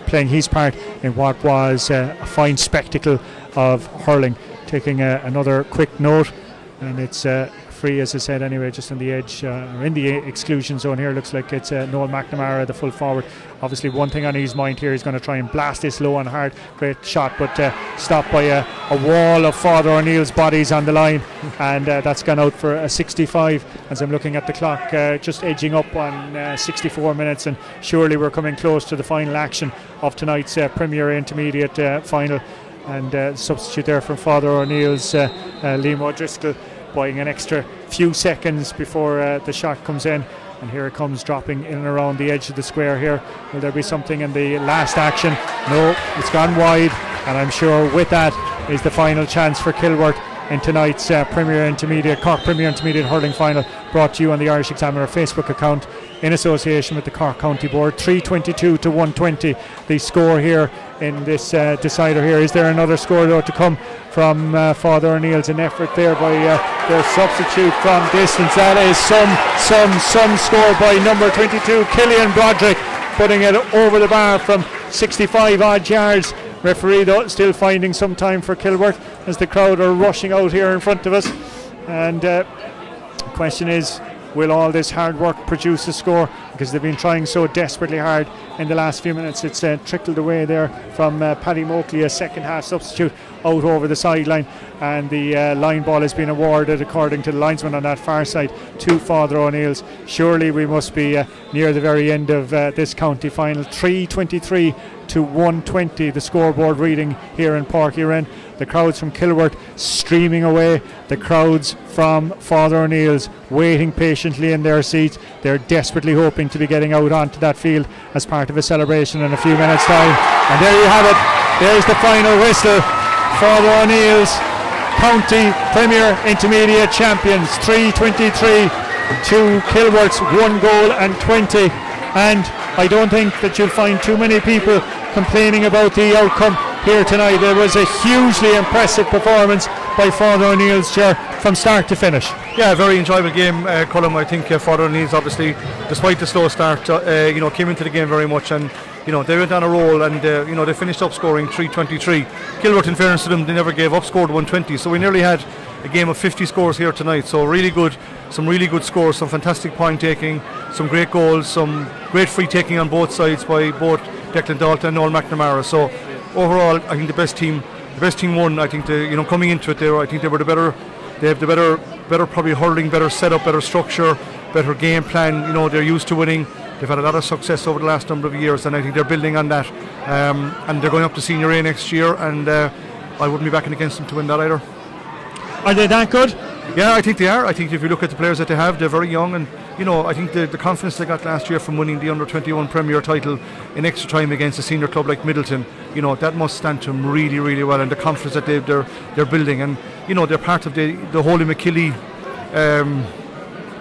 playing his part in what was a fine spectacle of hurling. Taking another quick note, and it's free, as I said anyway, just on the edge or in the exclusion zone here. Looks like it's Noel McNamara, the full forward. Obviously one thing on his mind here, he's going to try and blast this low and hard. Great shot, but stopped by a wall of Father O'Neill's bodies on the line, and that's gone out for a 65 as I'm looking at the clock, just edging up on 64 minutes, and surely we're coming close to the final action of tonight's Premier Intermediate final. And substitute there from Father O'Neill's Liam O'Driscoll, buying an extra few seconds before the shot comes in, and here it comes, dropping in and around the edge of the square here. Will there be something in the last action? No, it's gone wide, and I'm sure with that is the final chance for Kilworth in tonight's Cork Premier Intermediate hurling final, brought to you on the Irish Examiner Facebook account. in association with the Cork County Board. 322 to 120 the score here in this decider here. Is there another score though to come from Father O'Neill's? An effort there by their substitute from distance. That is some score by number 22 Killian Broderick, putting it over the bar from 65 odd yards. Referee though still finding some time for Kilworth as the crowd are rushing out here in front of us, and the question is, will all this hard work produce a score? Because they've been trying so desperately hard in the last few minutes. It's trickled away there from Paddy Moakley, a second half substitute, out over the sideline, and the line ball has been awarded, according to the linesman on that far side, to Father O'Neill's. Surely we must be near the very end of this county final. 323 to 120 the scoreboard reading here in Pairc Rinn. The crowds from Kilworth streaming away, the crowds from Father O'Neill's waiting patiently in their seats. They're desperately hoping to be getting out onto that field as part of a celebration in a few minutes time. And there you have it, there's the final whistle. Father O'Neill's County Premier Intermediate Champions, 323 to Kilworth's 1 goal and 20. And I don't think that you'll find too many people complaining about the outcome here tonight. There was a hugely impressive performance by Father O'Neill's chair from start to finish. Yeah, very enjoyable game, Colm. I think Father O'Neill's, obviously, despite the slow start, came into the game very much, and they went on a roll, and they finished up scoring 323. Kilworth, in fairness to them, they never gave up, scored 120, so we nearly had a game of 50 scores here tonight. So really good, some really good scores, some fantastic point taking, some great goals, some great free taking on both sides by both Declan Dalton and Noel McNamara. So overall, I think the best team won. I think coming into it, I think they were the better. They have the better probably hurling, better setup, better structure, better game plan. They're used to winning. They've had a lot of success over the last number of years, and I think they're building on that. And they're going up to Senior A next year, and I wouldn't be backing against them to win that either. Are they that good? Yeah, I think they are. I think if you look at the players that they have, they're very young, and I think the confidence they got last year from winning the under-21 Premier title in extra time against a senior club like Middleton, that must stand to them really, really well, and the confidence that they're building, and they're part of the Holy McKilly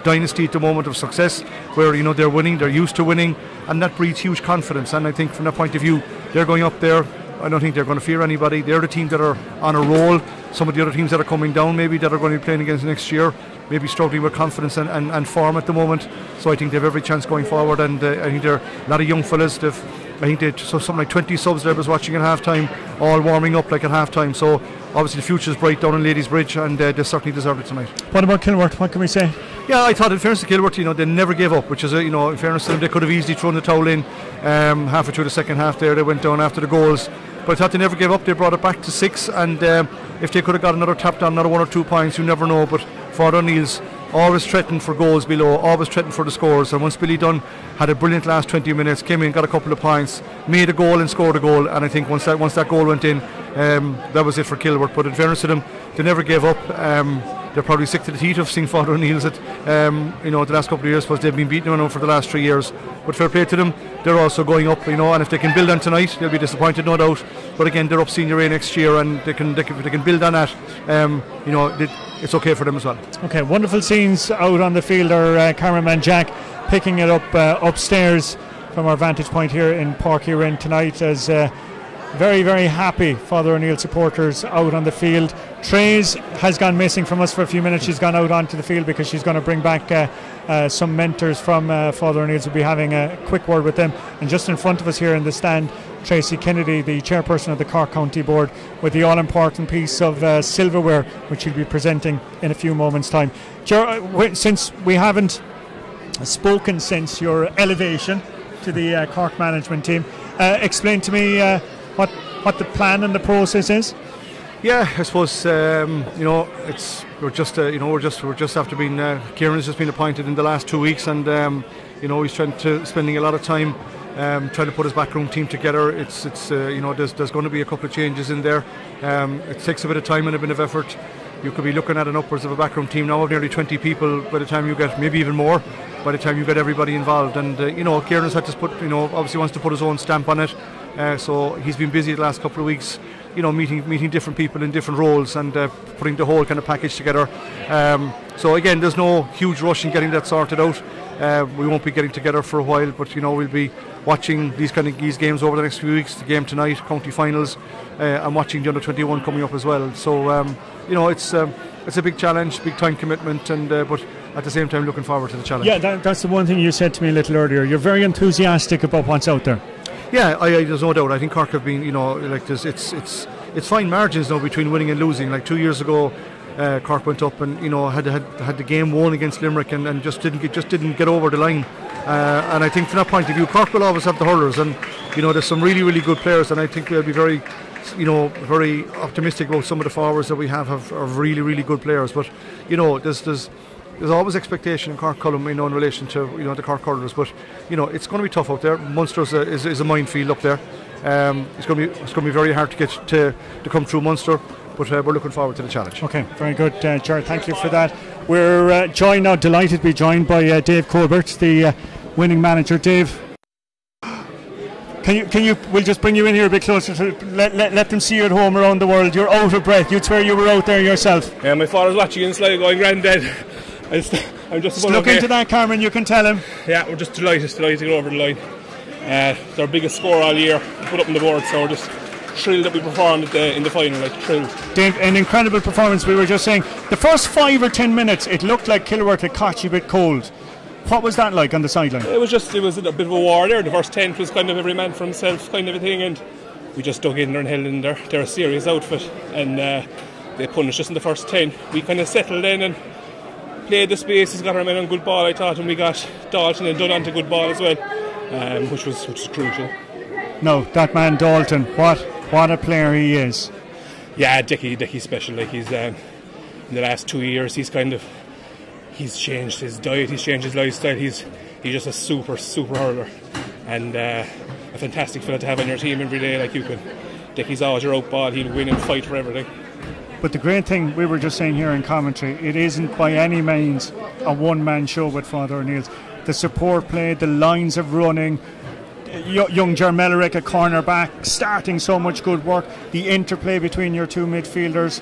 dynasty at the moment of success, where they're winning, they're used to winning, and that breeds huge confidence. And I think from that point of view, they're going up there. I don't think they're going to fear anybody. They're the team that are on a roll. Some of the other teams that are coming down, maybe, that are going to be playing against next year, maybe struggling with confidence and form at the moment. So I think they have every chance going forward, and I think they're a lot of young fellas. I think they something like 20 subs that I was watching at half time, all warming up like at half time. So obviously the future is bright down in Ladies Bridge, and they certainly deserve it tonight. What about Kilworth? What can we say? Yeah, I thought in fairness to Kilworth, they never gave up, which is in fairness to them, they could have easily thrown the towel in halfway through the second half there. They went down after the goals, but I thought they never gave up. They brought it back to 6, and if they could have got another tapped on, another 1 or 2 points, you never know. But Father O'Neill's always threatened for goals below, always threatened for the scores, and once Billy Dunn had a brilliant last 20 minutes, came in, got a couple of points, made a goal and scored a goal, and I think once that goal went in, that was it for Kilworth. But in fairness to them, they never gave up. They're probably sick to the teeth of seeing Father O'Neill's the last couple of years, because they've been beaten for the last 3 years. But fair play to them, they're also going up, and if they can build on tonight, they'll be disappointed, no doubt. But again, they're up Senior A next year, and they can build on that. It's okay for them as well. Okay, wonderful scenes out on the field. Our cameraman Jack picking it up upstairs from our vantage point here in Pairc Rinn tonight, as very, very happy Father O'Neill supporters out on the field. Trace has gone missing from us for a few minutes. She's gone out onto the field because she's going to bring back some mentors from Father O'Neill's. We'll be having a quick word with them. And just in front of us here in the stand, Tracy Kennedy, the chairperson of the Cork County Board, with the all-important piece of silverware, which she'll be presenting in a few moments' time. Since we haven't spoken since your elevation to the Cork management team, explain to me what the plan and the process is. Yeah, I suppose we're just after being Kieran's just been appointed in the last 2 weeks, and he's spending a lot of time trying to put his backroom team together. There's going to be a couple of changes in there. It takes a bit of time and a bit of effort. You could be looking at an upwards of a backroom team now of nearly 20 people by the time you get, maybe even more, by the time you get everybody involved. And Kieran's had to put, obviously wants to put his own stamp on it. So he's been busy the last couple of weeks meeting different people in different roles and putting the whole kind of package together. So again, there's no huge rush in getting that sorted out. We won't be getting together for a while, but we'll be watching these games over the next few weeks. The game tonight, county finals, and watching the under-21 coming up as well. So it's a big challenge, big time commitment, and but at the same time looking forward to the challenge. Yeah, that's the one thing you said to me a little earlier. You're very enthusiastic about what's out there. Yeah, there's no doubt. I think Cork have been, it's fine margins now between winning and losing. Like 2 years ago, Cork went up and had the game won against Limerick and just didn't get over the line. And I think from that point of view, Cork will always have the hurlers, and there's some really, really good players, and I think they'll be very optimistic about some of the forwards that we have really, really good players. But there's always expectation in Cork Column, in relation to the Cork hurlers. But it's going to be tough out there. Munster is a minefield up there. It's going to be very hard to get to come through Munster. But we're looking forward to the challenge. Okay, very good, Ger. Thank you for that. We're joined now, delighted to be joined by Dave Colbert, the winning manager. Dave, can you? We'll just bring you in here a bit closer to let them see you at home around the world. You're out of breath. You'd swear you were out there yourself. Yeah, my father's watching in Sligo going, "Granddad." I'm just look into that camera and you can tell him. Yeah, we're just delighted to get over the line. It's our biggest score all year, put up on the board, so we're just thrilled that we performed in the final, thrilled. Dave, an incredible performance. We were just saying, the first 5 or 10 minutes, it looked like Kilworth had caught you a bit cold. What was that like on the sideline? It was a bit of a war there. The first 10 was kind of every man for himself kind of a thing, and we just dug in there and held in there. They're a serious outfit, and they punished us in the first 10. We kind of settled in and played the spaces, got our men on good ball, I thought, and we got Dalton and Dunn onto good ball as well, which was crucial. No, that man Dalton, what a player he is. Yeah, Dickie's special. He's in the last 2 years, he's changed his diet, he's changed his lifestyle. He's just a super hurler, and a fantastic fella to have on your team every day. Dickie's always your out ball. He'll win and fight for everything. But the great thing, we were just saying here in commentary, it isn't by any means a one-man show with Father O'Neill's. The support play, the lines of running, young Jermellerick, a cornerback, starting so much good work, the interplay between your two midfielders,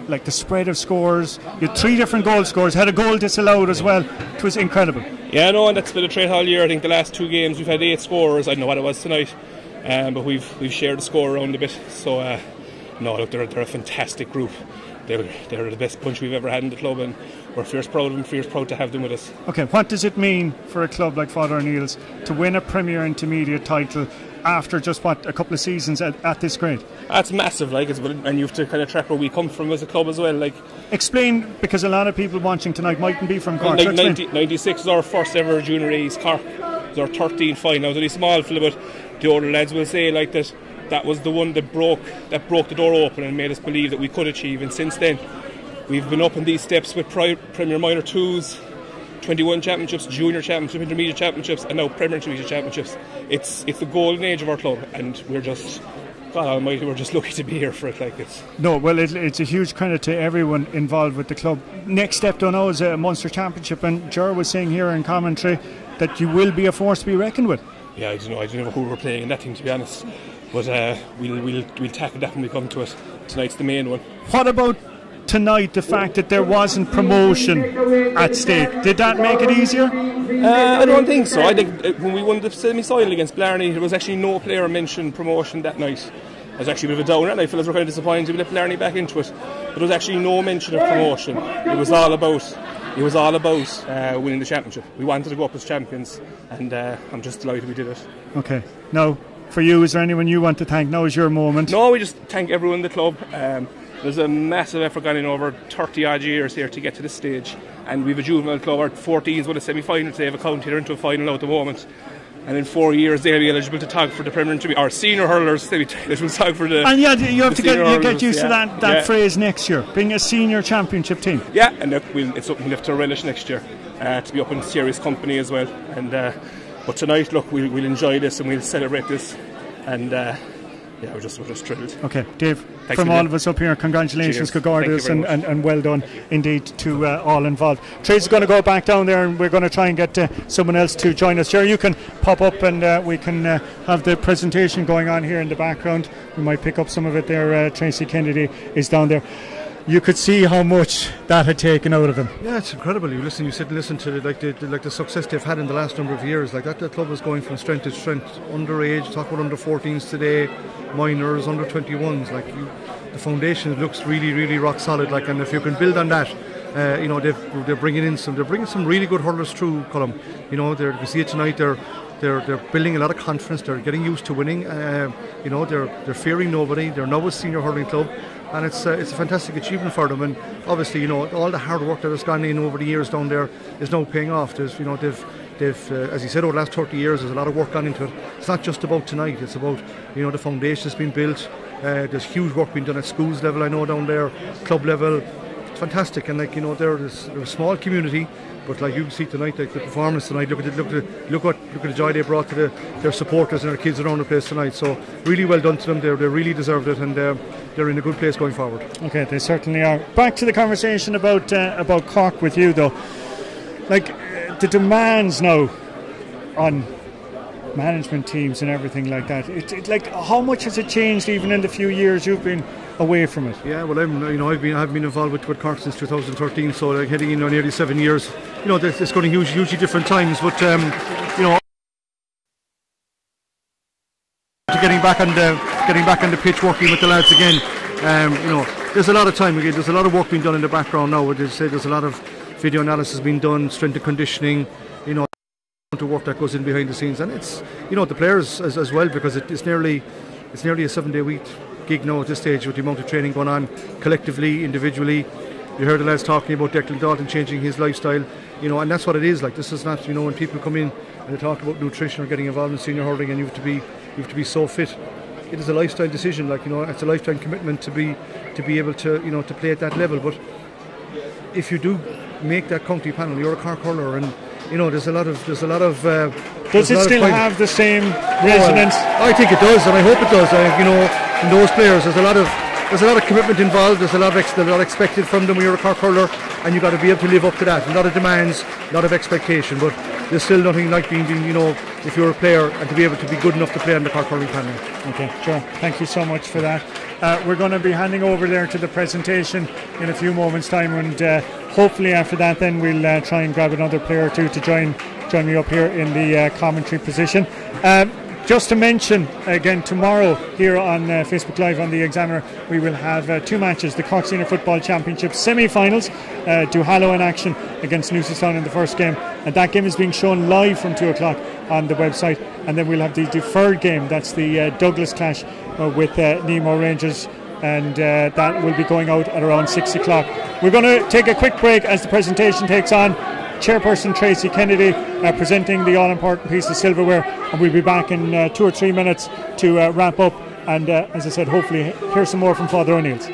like the spread of scores. You had 3 different goal scores, had a goal disallowed as well. It was incredible. Yeah, no, and that's been a trait all year. I think the last 2 games we've had 8 scorers. I don't know what it was tonight, but we've shared the score around a bit. So they're a fantastic group. They're the best bunch we've ever had in the club, and we're fierce proud of them, fierce proud to have them with us. Okay, what does it mean for a club like Father O'Neill's to win a Premier Intermediate title after just a couple of seasons at this grade? That's massive, and you have to kind of track where we come from as a club as well. Explain, because a lot of people watching tonight mightn't be from Cork. 96 is our first ever junior A's Cork. It was our 13th final. I was only small fella, but the older lads will say that was the one that broke the door open and made us believe that we could achieve. And since then, we've been up in these steps with Premier Minor 2s, 21 championships, junior championships, intermediate championships, and now Premier Intermediate championships. It's the golden age of our club, and we're just, God almighty, we're just lucky to be here for it. No, well, it's a huge credit to everyone involved with the club. Next step though now is a Munster Championship, and Ger was saying here in commentary that you will be a force to be reckoned with. Yeah, I don't know who we're playing in that thing, to be honest, but we'll tackle that when we come to it. Tonight's the main one. What about tonight, the fact that there wasn't promotion at stake? Did that make it easier? I don't think so. I think when we won the semi-final against Blarney, there was actually no player mentioned promotion that night. It was actually a bit of a downer, and I fellas were kind of disappointed we let Blarney back into it. But there was actually no mention of promotion. It was all about winning the championship. We wanted to go up as champions, and I'm just delighted we did it. Okay. Now, for you, is there anyone you want to thank? Now is your moment. No, we just thank everyone in the club. There's a massive effort gone in over 30 odd years here to get to this stage, and we've a juvenile club. Our 14s won a semi-final, they have a county, they're into a final now at the moment, and in 4 years they'll be eligible to tag for the Premier Intermediate. Our senior hurlers, they will tag for the. And you have to get used to that phrase next year, being a senior championship team. Yeah, and it's something we'll have to relish next year, to be up in serious company as well. And but tonight, look, we'll enjoy this and we'll celebrate this, and yeah, we're just thrilled. Okay, Dave, Thanks from a million. all of us up here, congratulations, Cheers. Cogardus, Thank you very and well done indeed to all involved. Tracy's going to go back down there, and we're going to try and get someone else to join us. Jerry, you can pop up, and we can have the presentation going on here in the background. We might pick up some of it there. Tracy Kennedy is down there. You could see how much that had taken out of him. Yeah, it's incredible. You sit and listen to the success they've had in the last number of years. Like that club is going from strength to strength. Underage, talk about under 14s today, minors, under 21s. Like the foundation looks really, really rock solid. Like, and if you can build on that, you know, they're bringing some really good hurlers through, Colm. You know, you can see it tonight. They're building a lot of confidence. They're getting used to winning. You know, they're fearing nobody. They're now a senior hurling club. And it's a fantastic achievement for them, and obviously, you know, all the hard work that has gone in over the years down there is now paying off. There's, you know, they've as you said, over the last 30 years, there's a lot of work gone into it. It's not just about tonight; it's about, you know, the foundation has been built. There's huge work being done at schools level, I know, down there, club level. It's fantastic, and like, you know, they're a small community. But like you can see tonight, like the performance tonight, look at the joy they brought to their supporters and their kids around the place tonight. So really well done to them. They really deserved it, and they're in a good place going forward. Okay, they certainly are. Back to the conversation about Cork with you, though. Like the demands now on management teams and everything like that. Like how much has it changed even in the few years you've been away from it? Yeah, well, I've been involved with Cork since 2013, so like heading in on nearly 7 years. You know, it's going to hugely different times, but you know, getting back on the pitch, working with the lads again. You know, there's a lot of time again. There's a lot of work being done in the background now. There's a lot of video analysis being done, strength and conditioning. You know, to work that goes in behind the scenes, and it's, you know, the players as well, because it's nearly a 7-day week gig now at this stage with the amount of training going on collectively, individually. You heard the lads talking about Declan Dalton changing his lifestyle, you know, and that's what it is. Like, this is not, you know, when people come in and they talk about nutrition or getting involved in senior hurling and you have to be so fit. It is a lifestyle decision, like, you know, it's a lifetime commitment to be able to, you know, to play at that level. But if you do make that county panel, you're a Cork hurler, and you know, there's a lot of does it still have the same resonance? I think it does, and I hope it does. You know, in those players, there's a lot of commitment involved. There's a lot expected from them when you're a Cork hurler, and you've got to be able to live up to that. A lot of demands, a lot of expectation, but there's still nothing like being, you know, if you're a player and to be able to be good enough to play on the Cork hurling panel. Okay, sure. Thank you so much for that. We're going to be handing over there to the presentation in a few moments' time, and hopefully after that then we'll try and grab another player or two to join me up here in the commentary position. Just to mention again, tomorrow here on Facebook Live on the Examiner, we will have 2 matches: the Cork Senior Football Championship semi-finals, Duhallow in action against Newcestown in the first game, and that game is being shown live from 2 o'clock on the website. And then we'll have the deferred game, that's the Douglas clash with Nemo Rangers, and that will be going out at around 6 o'clock. We're going to take a quick break as the presentation takes on. Chairperson Tracy Kennedy presenting the all-important piece of silverware, and we'll be back in 2 or 3 minutes to wrap up, and as I said, hopefully hear some more from Father O'Neill's.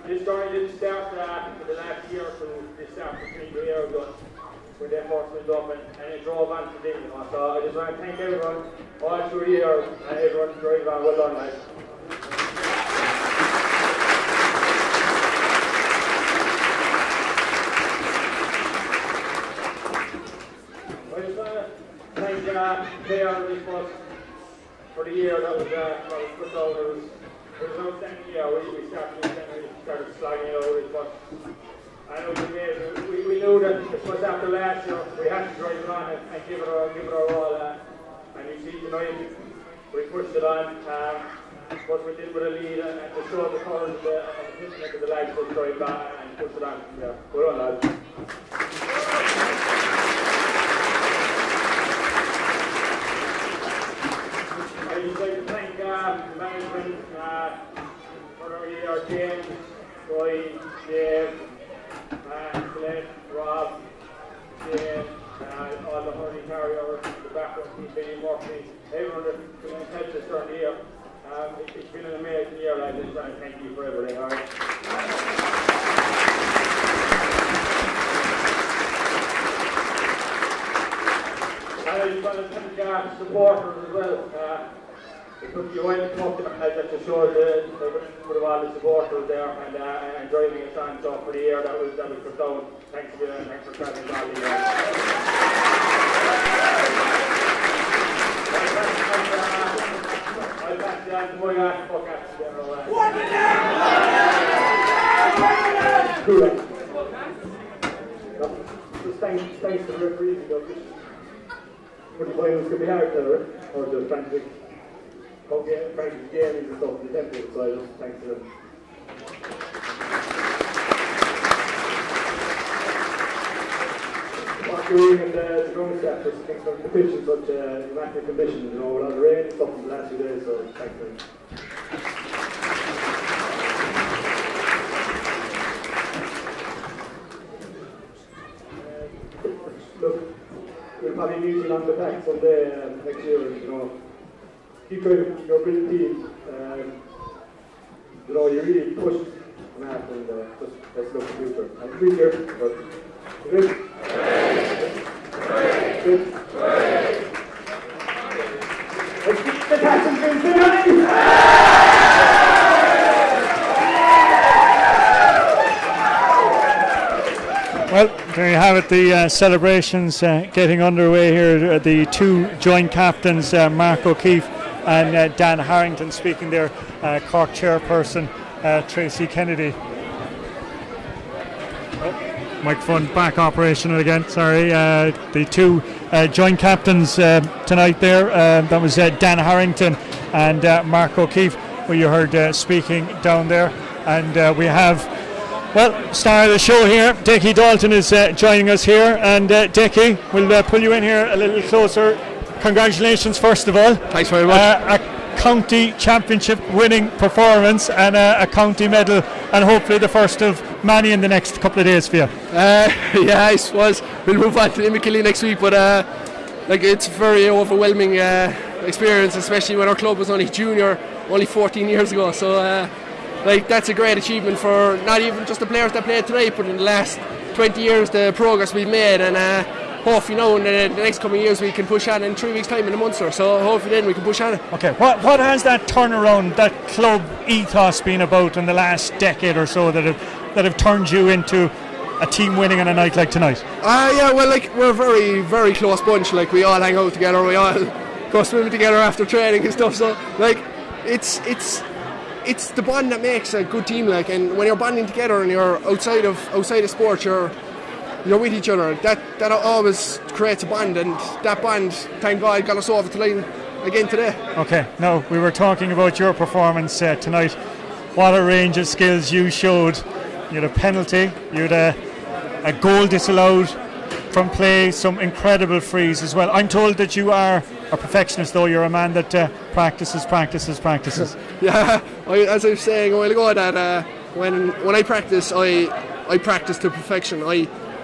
This story didn't start for the last year or two. This started 3 years ago when they first went up and it drove on to them. So I just want to thank everyone all through the year and everyone driving on. Well done, guys. I just want to thank Pairc really much for the year that was put out. It was an outstanding year. We started sliding over it, but I know we knew that it was after last year we had to drive it on and give it our all. And you see tonight we pushed it on. What we did with a lead and to show the colours of the lads to drive back and push it on. Yeah, well done, lads. I'd just like to thank the management for our year, James, Roy, Dave, Celeste, Rob, James, all the hurling carriers, the background team, Billy Murphy, everyone that helped us during the year. It's been an amazing year, lads, and thank you for everything, alright? I just want to thank supporters as well. It took you a while to come up to show with all the supporters there and driving us on. So for the year that was put down. Thanks again and thanks for travelling all the year. I'll pass it on to my guy. Just thanks to the referees. For the finals could be hard to or the Francis Gaming and stuff, the template, so I just thanks to them. Hurling and the ground staff just thanks for the pitch in such immaculate conditions, with all the rain and stuff in the last few days, so thanks to them. Look, we'll probably be using on the back someday next year, keep driving your brilliant team. You really pushed Matt and just let's look at the future. And 3 years, but good. Good. Let's keep the passion going. Well, there you have it, the celebrations getting underway here. The 2 joint captains, Mark O'Keefe and Dan Harrington, speaking there, Cork chairperson Tracy Kennedy. Microphone back operational again, sorry. The 2 joint captains tonight there, that was Dan Harrington and Mark O'Keefe, who you heard speaking down there. And we have, well, star of the show here, Dickie Dalton is joining us here. And Dickie, we'll pull you in here a little closer. Congratulations, first of all. Thanks very much. A county championship winning performance and a county medal, and hopefully the first of many in the next couple of days for you. Yeah, I suppose we'll move on to Limekilly next week, but it's a very overwhelming experience, especially when our club was only junior, only 14 years ago. So that's a great achievement for not even just the players that played tonight, but in the last 20 years the progress we've made, and hopefully now in the next coming years we can push on in 3 weeks' time in the Munster, so hopefully then we can push on it. Okay, what has that turnaround, that club ethos been about in the last decade or so that have turned you into a team winning on a night like tonight? Yeah, well, we're a very, very close bunch. We all hang out together, we all go swimming together after training and stuff, so it's the bond that makes a good team, and when you're bonding together and you're outside of sport, you're with each other. That always creates a bond, and that bond, thank God, got us over the line again today. Okay, now we were talking about your performance tonight. What a range of skills you showed. You had a penalty, you had a goal disallowed from play, some incredible frees as well. I'm told that you are a perfectionist, though. You're a man that practices. Yeah, as I was saying a while ago, that when I practice, I practice to perfection.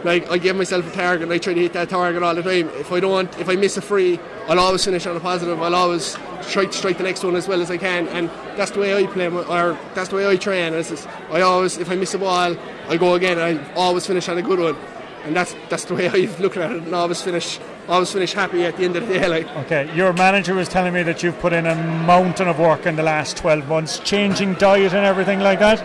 like I give myself a target and I try to hit that target all the time. If I miss a free, I'll always finish on a positive. I'll always try to strike the next one as well as I can, and that's the way I play, or that's the way I train. If I miss a ball, I go again. I always finish on a good one, and that's the way I look at it, and always finish happy at the end of the day. Like. Okay, your manager was telling me that you've put in a mountain of work in the last 12 months, changing diet and everything like that.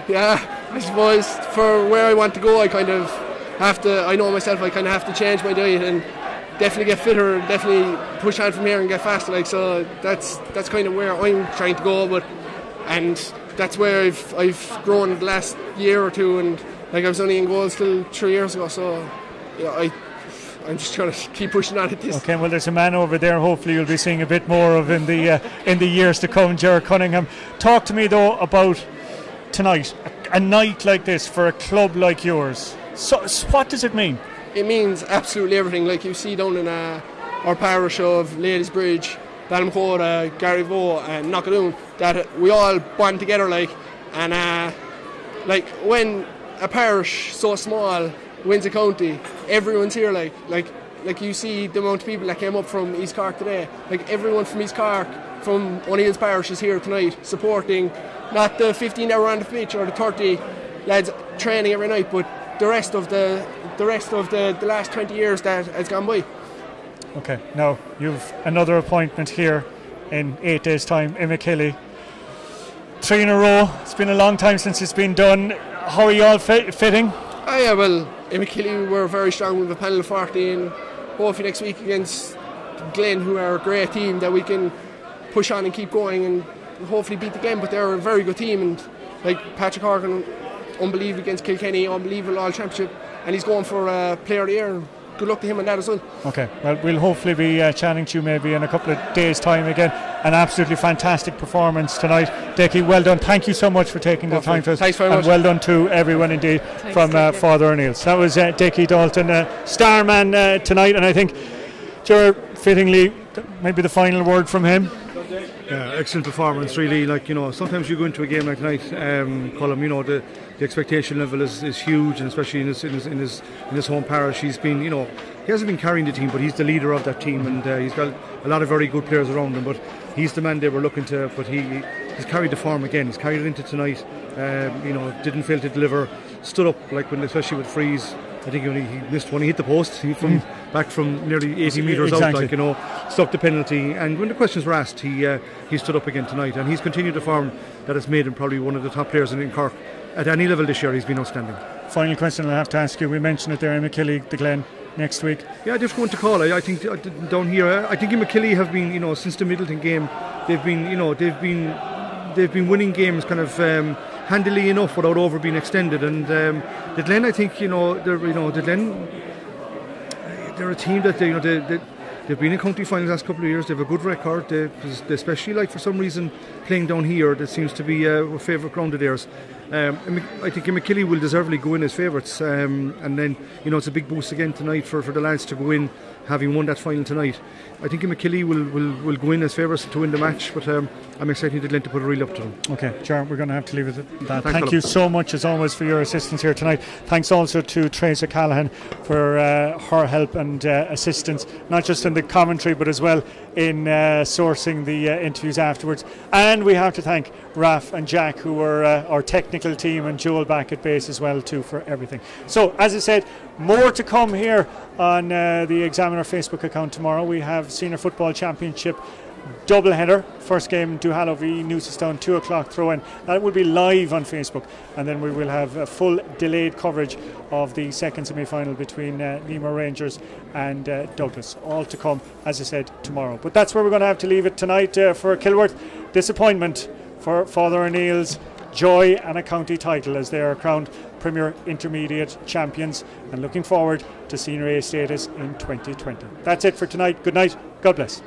Yeah. I suppose for where I want to go, I kind of have to. I know myself. I kind of have to change my diet and definitely get fitter. Definitely push on from here and get faster. Like so, that's kind of where I'm trying to go. And that's where I've grown the last year or two. And like I was only in goals till 3 years ago. So yeah, I'm just trying to keep pushing on at this. Okay, well, there's a man over there. Hopefully, you'll be seeing a bit more of in the years to come, Gerard Cunningham. Talk to me though about tonight. A night like this for a club like yours, so what does it mean? It means absolutely everything. Like you see down in our parish of Ladies Bridge, Balmcora, Garryvoe and Knockadoon, that we all bond together and when a parish so small wins a county, everyone's here like you see the amount of people that came up from East Cork today. Like everyone from East Cork, from O'Neill's parish is here tonight supporting not the 15 that were on the pitch or the 30 lads training every night, but the rest of the last 20 years that has gone by. Okay, now you've another appointment here in 8 days' time in McKilly. 3 in a row. It's been a long time since it's been done. How are you all fitting? Oh yeah, well, in McKilly we're very strong with a panel of 40, and hopefully next week against Glen, who are a great team, that we can push on and keep going and hopefully beat the game. But they're a very good team, and like Patrick Horgan, unbelievable against Kilkenny, unbelievable all championship, and he's going for player of the year, and good luck to him on that as well. Okay, well, we'll hopefully be chatting to you maybe in a couple of days' time again. An absolutely fantastic performance tonight. Decky, well done. Thank you so much for taking the time for us. Thanks very much. And well done to everyone indeed. Thanks, from Father O'Neill's. That was Decky Dalton, starman tonight, and I think, Gerard, fittingly, maybe the final word from him. Yeah, excellent performance, really. Like, you know, sometimes you go into a game like tonight, Colm, you know, the expectation level is huge, and especially in his home parish. He's been, you know, he hasn't been carrying the team, but he's the leader of that team, and he's got a lot of very good players around him. But he's the man they were looking to. But he's carried the form again. He's carried it into tonight. You know, didn't fail to deliver. Stood up, like when, especially with frees. I think he missed one. He hit the post. Back from nearly 80 metres out, like, you know, stuck the penalty. And when the questions were asked, he stood up again tonight, and he's continued the form that has made him probably one of the top players in Cork at any level this year. He's been outstanding. Final question I'll have to ask you. We mentioned it there in McKilly, the Glen next week. Yeah, difficult one to call. I think down here, I think in McKilly have been, you know, since the Middleton game, they've been winning games kind of handily enough without over being extended. And the Glen, I think, the Glen, they're a team that they've been in county finals the last couple of years. They have a good record. They especially, like, for some reason, playing down here, that seems to be a favourite ground of theirs. I think McKilly will deservedly go in as favourites, and then, you know, it's a big boost again tonight for the lads to go in, having won that final tonight. I think McKilly will go in as favourites to win the match, but I'm expecting the Glen to put a reel up to them. Okay, Gerard, we're going to have to leave it at that. Thank you so much, as always, for your assistance here tonight. Thanks also to Tracy Callahan for her help and assistance, not just in the commentary, but as well in sourcing the interviews afterwards. And we have to thank Raf and Jack, who were our technical team, and Joel back at base as well too, for everything. So, as I said, more to come here on the Examiner Facebook account tomorrow. We have Senior Football Championship double header. First game, Duhallow v Newcestown, 2 o'clock throw-in. That will be live on Facebook, and then we will have a full delayed coverage of the second semi-final between Nemo Rangers and Douglas. All to come, as I said, tomorrow. But that's where we're going to have to leave it tonight for Kilworth. Disappointment for Father O'Neill's, joy and a county title as they are crowned Premier Intermediate champions, and looking forward to Senior A status in 2020. That's it for tonight. Good night. God bless.